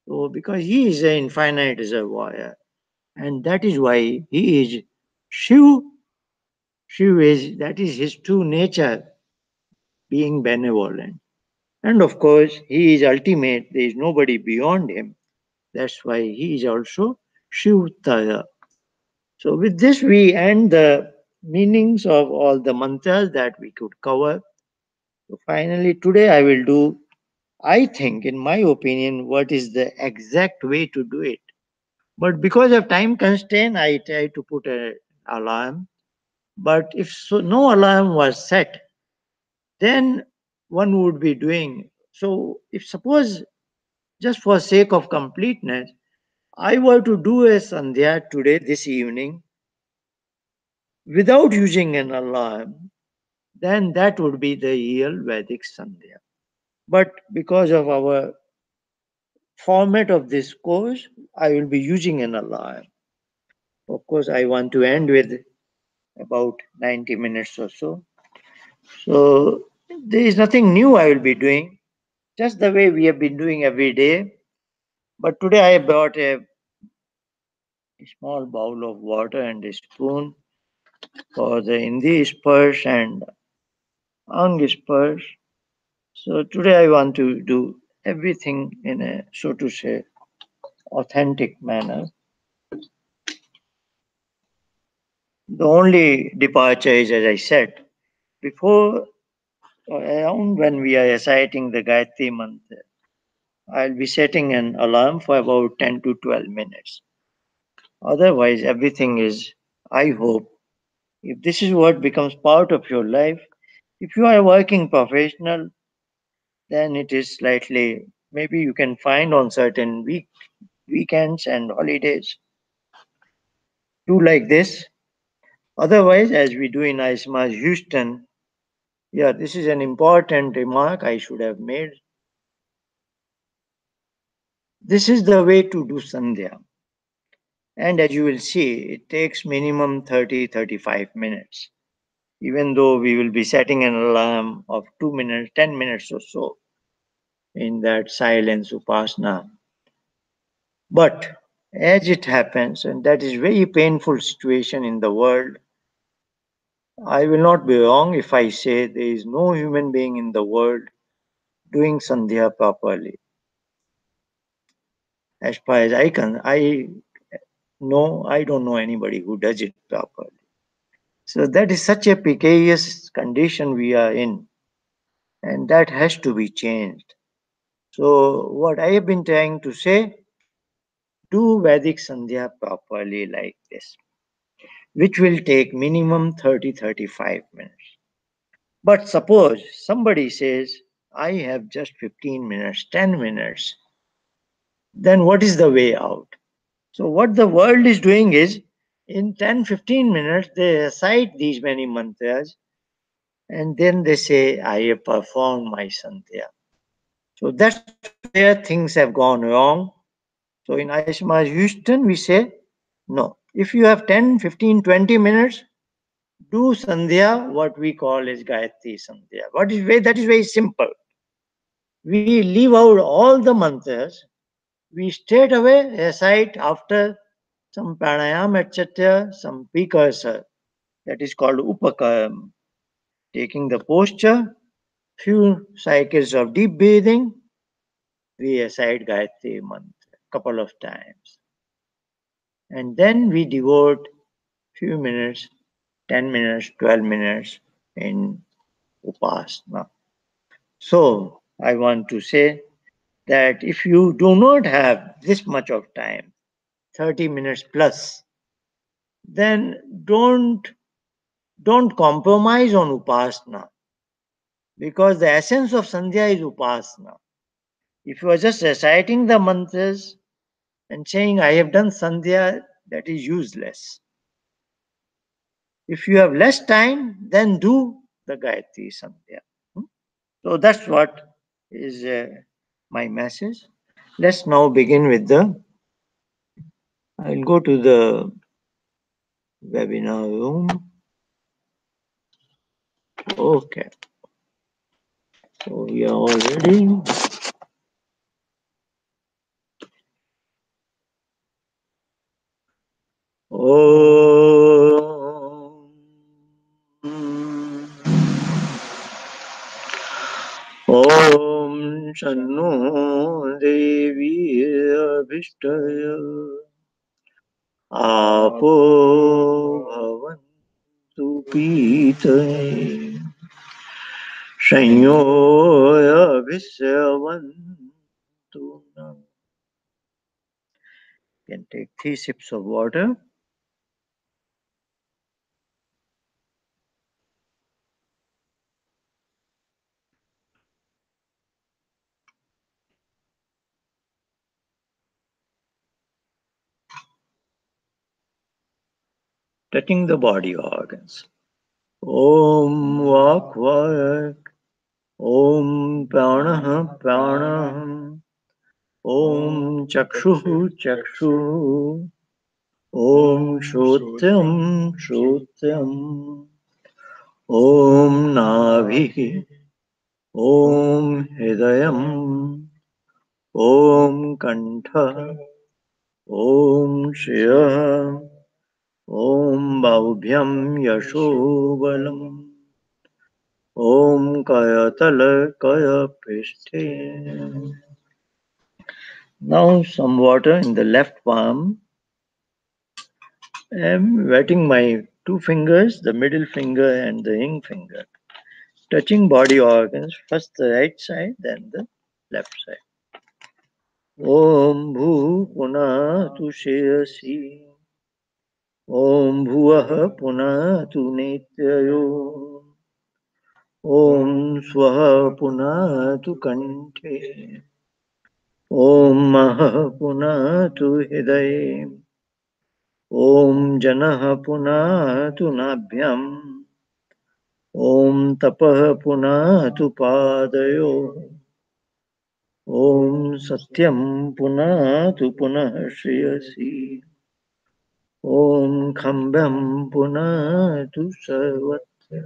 So because he is an infinite reservoir, and that is why he is Shiv Shiv is, that is his true nature, being benevolent. And of course, he is ultimate. There is nobody beyond him. That's why he is also Shivtaya. So with this, we end the meanings of all the mantras that we could cover. So finally, today I will do, I think, in my opinion, what is the exact way to do it. But because of time constraint, I try to put an alarm. But if so, no alarm was set, then one would be doing. So if suppose, just for sake of completeness, I were to do a Sandhya today, this evening, without using an alarm, then that would be the real Vedic Sandhya. But because of our format of this course, I will be using an alarm. Of course, I want to end with about 90 minutes or so. So there is nothing new I will be doing, just the way we have been doing every day. But today I brought a small bowl of water and a spoon for the Indi spurs and Ang spurs. So today I want to do everything in a, so to say, authentic manner. The only departure is, as I said, before around when we are reciting the Gayatri Mantra, I'll be setting an alarm for about 10 to 12 minutes. Otherwise, everything is, I hope, if this is what becomes part of your life, if you are a working professional, then it is slightly, maybe you can find on certain weekends and holidays, do like this. Otherwise, as we do in ISMA's Houston, yeah, this is an important remark I should have made. This is the way to do Sandhya. And as you will see, it takes minimum 30-35 minutes. Even though we will be setting an alarm of 2 minutes, 10 minutes or so in that silence upasana. But as it happens, and that is very painful situation in the world, I will not be wrong if I say there is no human being in the world doing Sandhya properly. As far as I know, I don't know anybody who does it properly. So that is such a precarious condition we are in, and that has to be changed. So what I have been trying to say, do Vedic Sandhya properly like this, which will take minimum 30-35 minutes. But suppose somebody says, I have just 15 minutes, 10 minutes, then what is the way out? So what the world is doing is, in 10-15 minutes, they recite these many mantras and then they say, I have performed my Sandhya. So that's where things have gone wrong. So in Ayushma Houston, we say, no. If you have 10, 15, 20 minutes, do Sandhya, what we call is Gayatri Sandhya. That is very simple. We leave out all the mantras. We straight away recite after some pranayam, etc., some precursor. That is called upakaram. Taking the posture, few cycles of deep breathing, we recite Gayatri mantra couple of times. And then we devote few minutes, 10 minutes, 12 minutes in upasana. So I want to say that if you do not have this much of time, 30 minutes plus, then don't compromise on upasana, because the essence of Sandhya is upasana. If you are just reciting the mantras and saying, I have done Sandhya, that is useless. If you have less time, then do the Gayatri Sandhya. So that's what is my message. Let's now begin with I'll go to the webinar room. Okay. So we are all ready. Om शन्नो देवी अभिष्टय आपो भवन्तु पीतये संयोऽभिस्यवन्तु नः. You can take 3 sips of water. Touching the body organs. Om Vakvak. Om Pranah Pranah. Om Chakshu Chakshu. Om Shrotyam Shrotyam. Om Nabhi. Om Hridayam. Om Kantha. Om Shriya. Om Baubhyam Yashobalam. Om Kayatala Kayapishte. Now some water in the left palm. I am wetting my 2 fingers, the middle finger and the ring finger, touching body organs, first the right side, then the left side. Om Bhu Punatu Sheyasi. Om Bhuvah Punatu Nityayo. Om Swaha Punatu Kanthe. Om Maha Punatu Hridaye. Om Janah Punatu Nabhyam. Om Tapah Punatu Padayo. Om Satyam Punatu Punah Shriyasi. Om Khambham Punatu Sarvatra.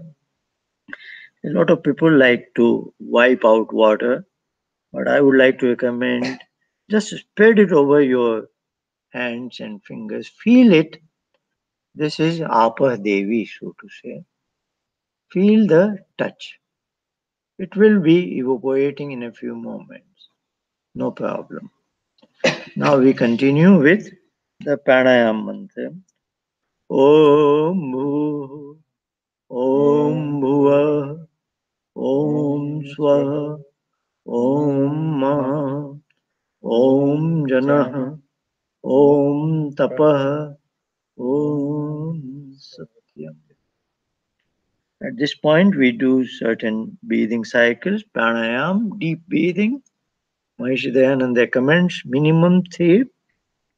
A lot of people like to wipe out water, but I would like to recommend just spread it over your hands and fingers. Feel it. This is Apa Devi, so to say. Feel the touch. It will be evaporating in a few moments. No problem. Now we continue with the pranayam mantra. Om Bhu, Om Bhuva, Om Swaha, Om Maha, Om Janah, Om Tapah, Om Satyam. At this point, we do certain breathing cycles, pranayam, deep breathing. Maharishi Dayananda recommends minimum 3,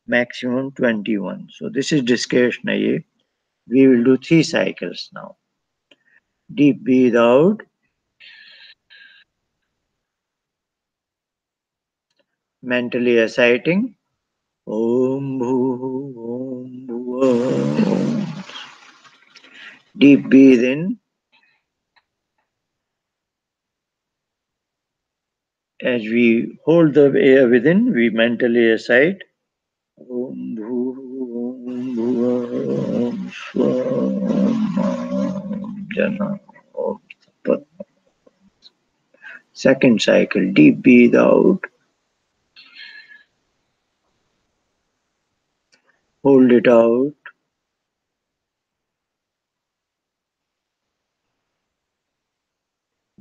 maximum 21. So this is discretionary. We will do 3 cycles now. Deep breathe out, mentally reciting Om Bhu Om Bhuva. Deep breathe in. As we hold the air within, we mentally recite Om Bhu Om Bhuva Om Swaha Om Jana Om Tapat. Second cycle, deep breathe out, hold it out,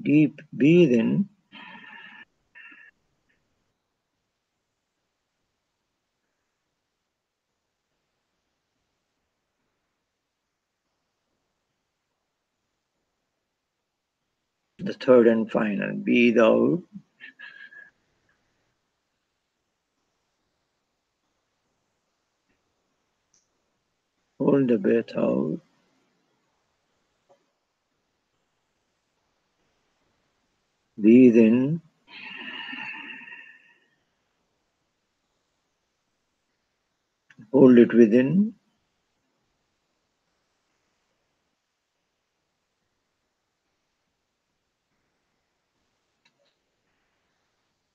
deep breathe in, the third and final, breathe out, hold the breath out, breathe in, hold it within,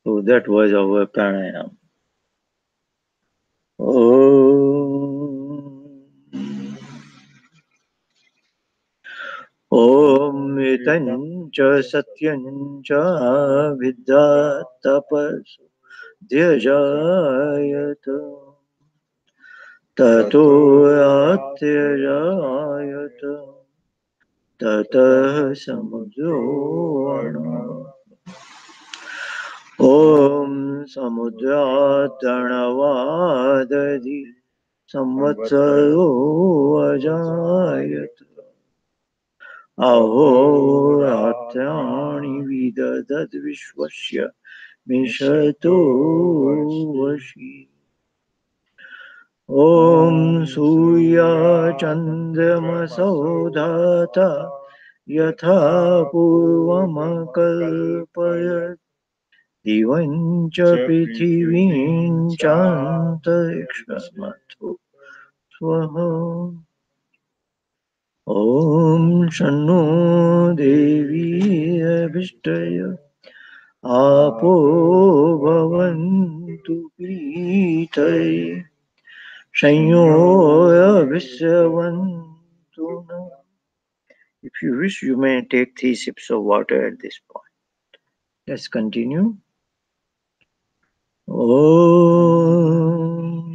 so that was our pranayam. Om Om च सत्यं च विद्यात्तपसो त्यजायत ततो अत्यजायत ततः समुद्रो ॐ समुद्रात्तणवादधि संवत्सरो अजायत अहोरात्राणि विदधद्विश्वस्य मिषतो वशी ॐ सूर्यचन्द्रमसौ धाता यथा पूर्वमकल्पयत् दिवं च पृथिवीं चान्तरिक्षमथो स्वः ॐ शन्नो देवी अभिष्टय आपो भवन्तु पीतये संयोऽभिस्रवन्तु नः. If you wish, you may take 3 sips of water at this point. Let's continue. Om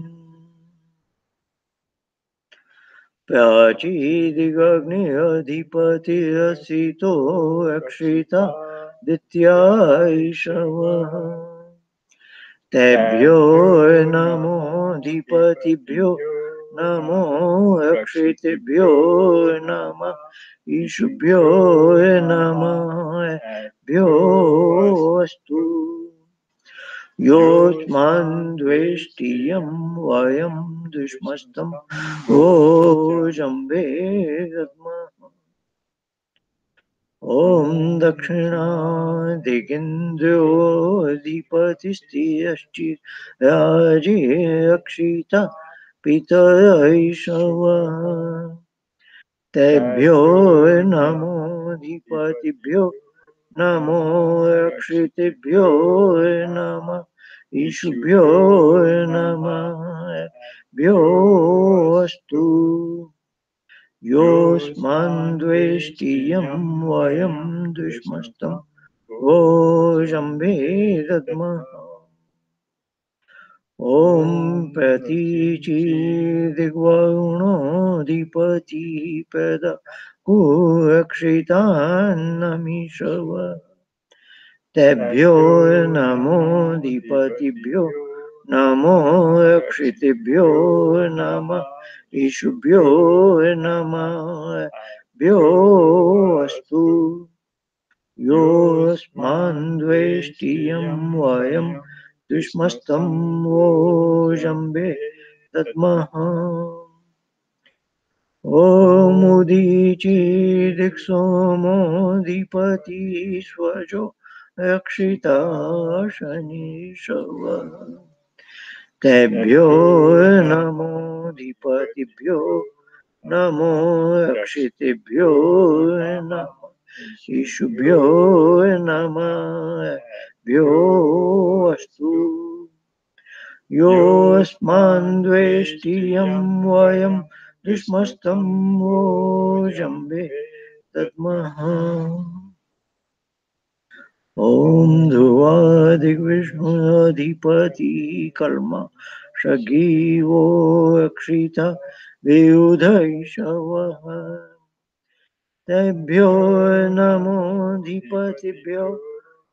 प्राचीदिगग्निरधिपतिरसितो रक्षिता दित्यायिषवः तेभ्यो नमोऽधिपतिभ्यो नमो रक्षितेभ्यो नमः ईशुभ्यो नमः भ्यो अस्तु योऽस्मान् द्वेष्टियं वयं दुष्मस्तं भोजम्बे दद्मः ॐ दक्षिणादिगेन्द्रोऽधिपतिस्थिरश्चिराजे रक्षिता पितरैषवः तेभ्यो नमोऽधिपतिभ्यो नमो रक्षितेभ्यो नमः ईशुभ्यो नमः भ्यो अस्तु योऽस्मान् द्वेष्टियं वयं दुष्मस्तं भोजम्बे दद्मः ॐ प्रतीचिदिग्वरुणोऽधिपतिः प्रदा कुरक्षितान्नमिषव तेभ्यो नमोऽधिपतिभ्यो नमो रक्षितेभ्यो नमः ईशुभ्यो नमः भ्यो अस्तु योऽस्मान् द्वेष्टियं वयं दुष्मस्तं वोजम्बे दद्मः ॐ उदीचिदिक्सोमोऽधिपतिः स्वजो रक्षिता शनिशवः तेभ्यो नमोऽधिपतिभ्यो नमो रक्षितेभ्यो नमः ईशुभ्यो नमः भ्यो अस्तु योऽस्मान् द्वेष्टियं वयं दुष्मस्तं वोजम्बे दद्मः ॐ ध्रुवादिविष्णुरधिपतिः कर्म शगीवो रक्षिता वियुधैषवः तेभ्यो नमोऽधिपतिभ्यो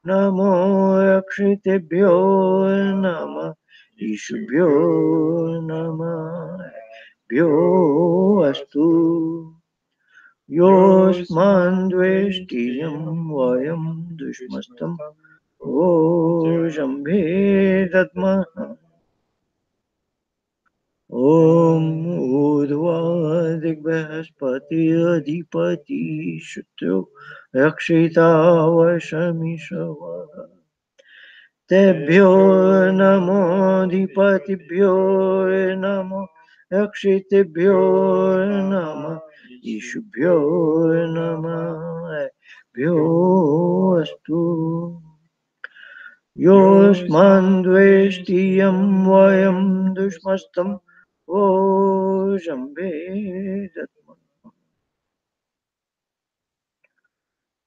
नमो रक्षितेभ्यो नमः ईशुभ्यो नमः भ्यो अस्तु योऽस्मान् द्वेष्टियं वयं दुष्मस्तं वोजम्बे दद्मः ॐ ऊर्ध्वादिबृहस्पतिरधिपतिः शुक्रो रक्षिता वशमिषवः तेभ्यो नमोऽधिपतिभ्यो नमो रक्षितेभ्यो नमः ईशुभ्यो नमः भ्यो अस्तु योऽस्मान् द्वेष्टियं वयं दुष्मस्तं वोजम्बे दद्मः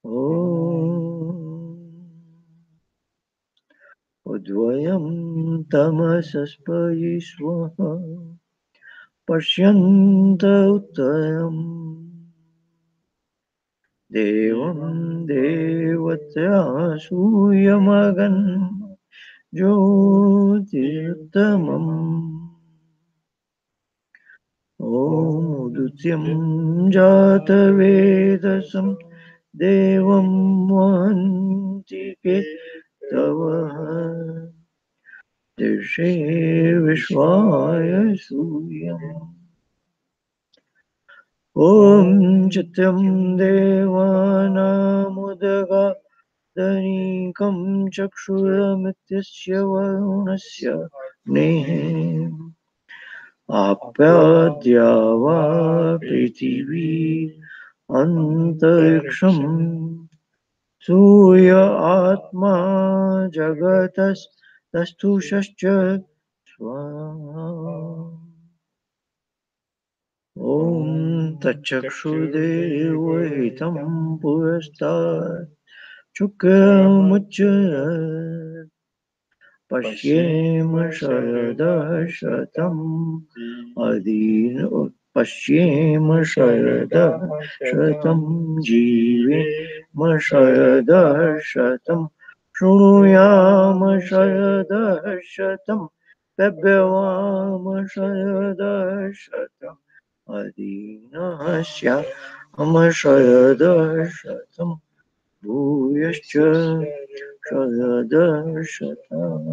ॐ द्वयं तमसस्पयिष्वः पश्यन्त उत्तरम् देवं देवत्या सूयमगन् ज्योतिरुत्तमम् ॐ द्वितीयं जातवेदसं देवं वहन्ति केतवः दृशे विश्वाय सूयम् ॐ चित्रं देवानामुदगादनीकं चक्षुरमित्यस्य वरुणस्य नेः आप्याद्या वा पृथिवी अन्तरिक्षं सूर्य आत्मा जगतस्तस्थुषश्च स्वाहा ॐ तच्चक्षुर्देवहितं पुरस्तात् शुक्रमुच्चरत् पश्येम शरदः शतम् पश्येम शरदः शतं जीवेम शरदः शतं शृणुयाम शरदः शतं पेभ्यवाम शरदः शतम् अदीनः स्याम शरदः शतम् भूयश्च शरदः शतम्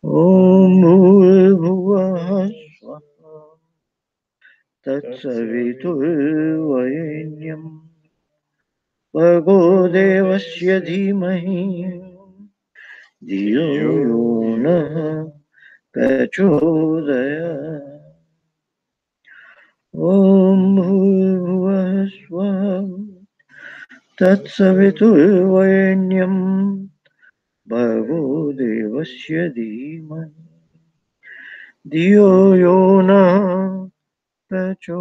ॐ भूर्भुवः स्वः तत्सवितुर्वरेण्यं भर्गो देवस्य धीमहि धियो यो नः प्रचोदयात् ॐ भूर्भुवः स्वः तत्सवितुर्वरेण्यं भर्गो देवस्य धीमहि धियो यो नः प्रचोदयात्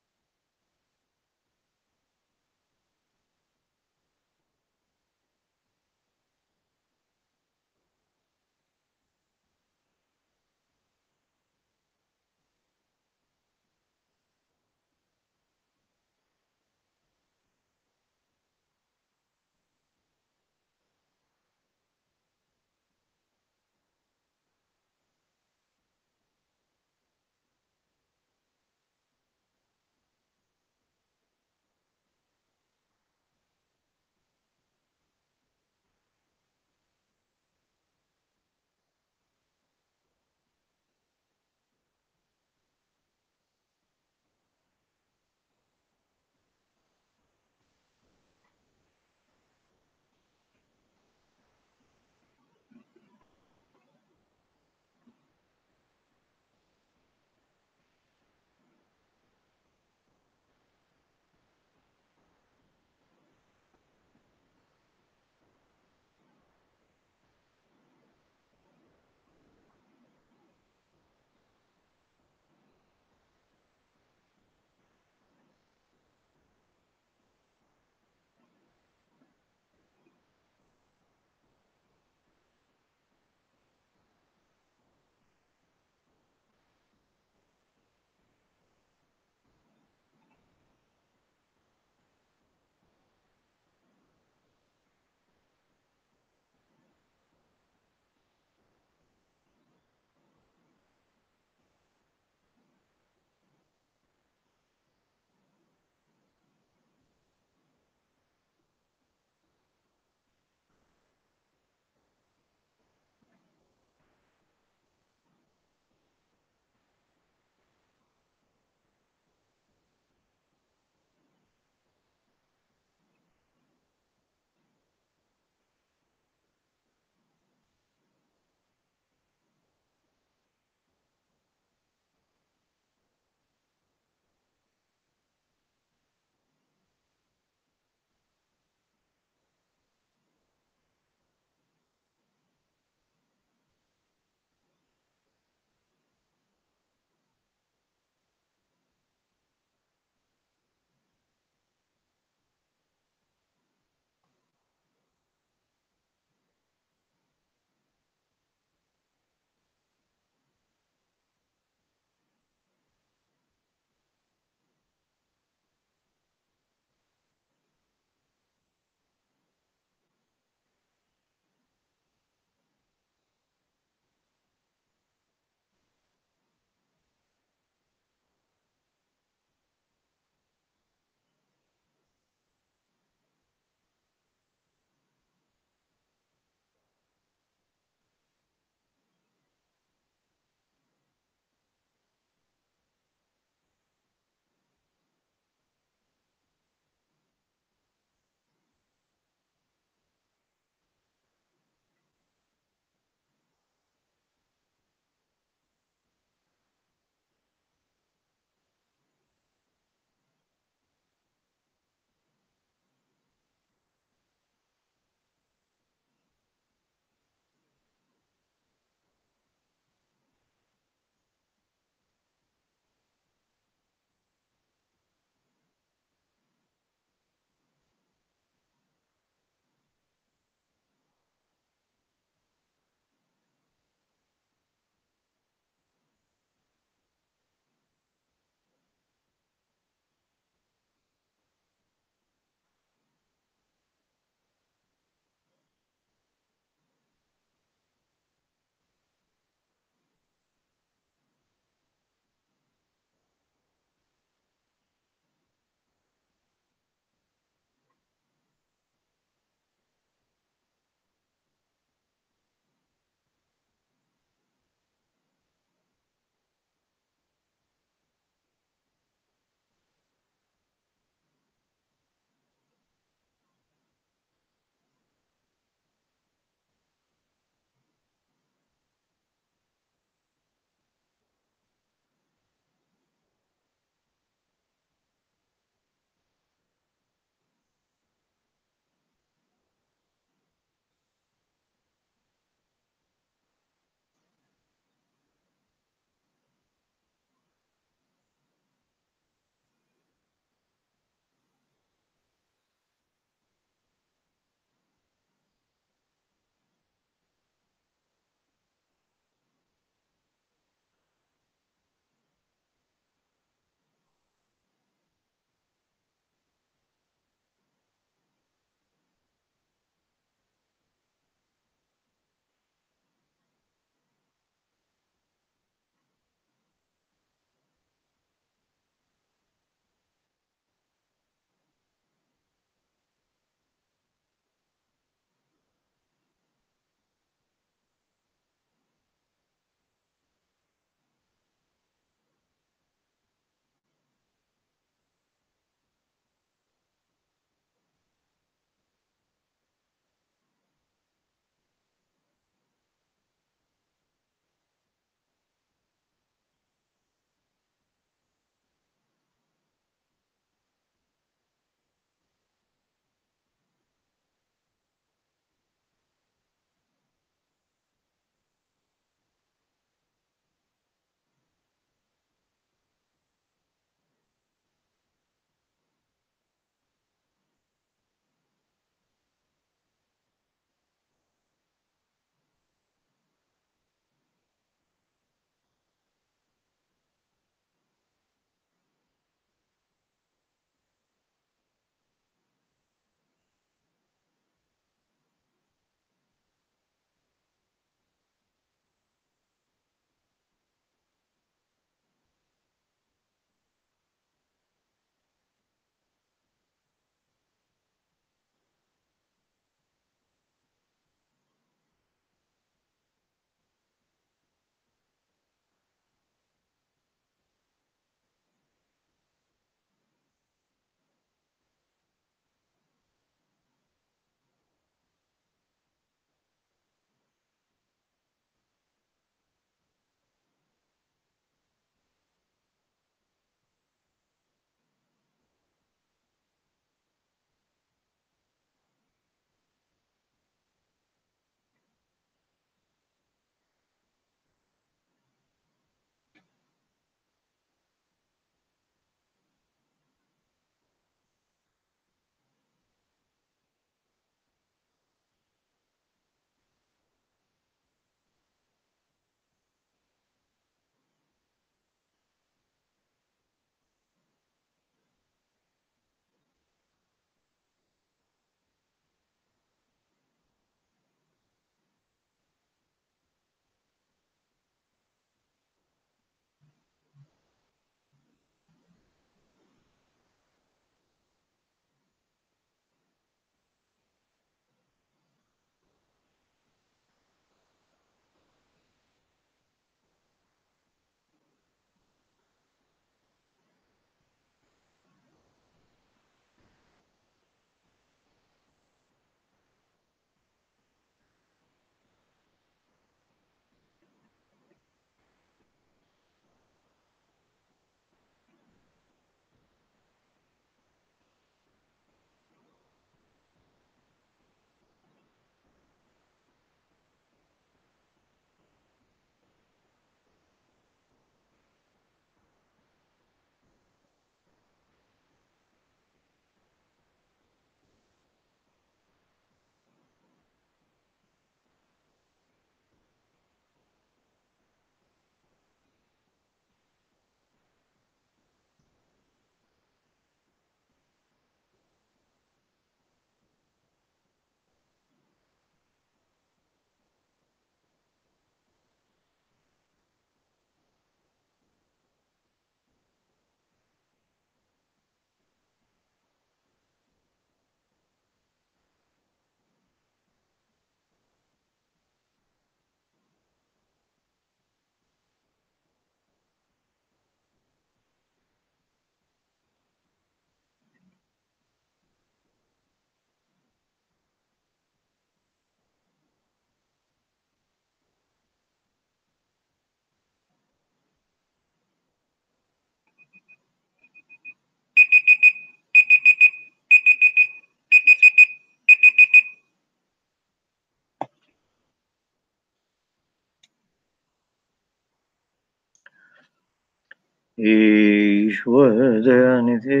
ईश्वर दयानिधि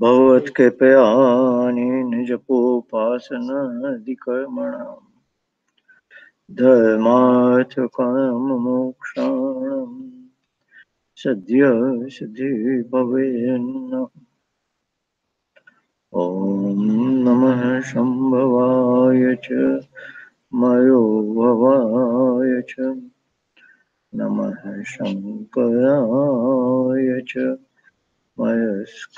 भगवत्कृपयानि निजपोपासनादिकर्मणाम् धर्मार्थकाममोक्षाणाम् सद्य सिद्धि भवेन्न। ॐ नमः शम्भवाय च मयोभवाय च नमः शङ्कराय च मयस्कराय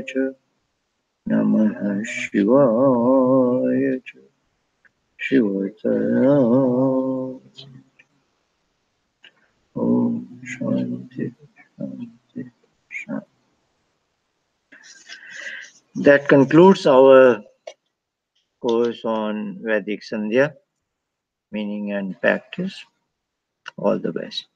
च नमः शिवाय च शिवतराय। ॐ शान्ति शान्ति शान्ति। That concludes our course on Vedic Sandhya, meaning and practice. All the best.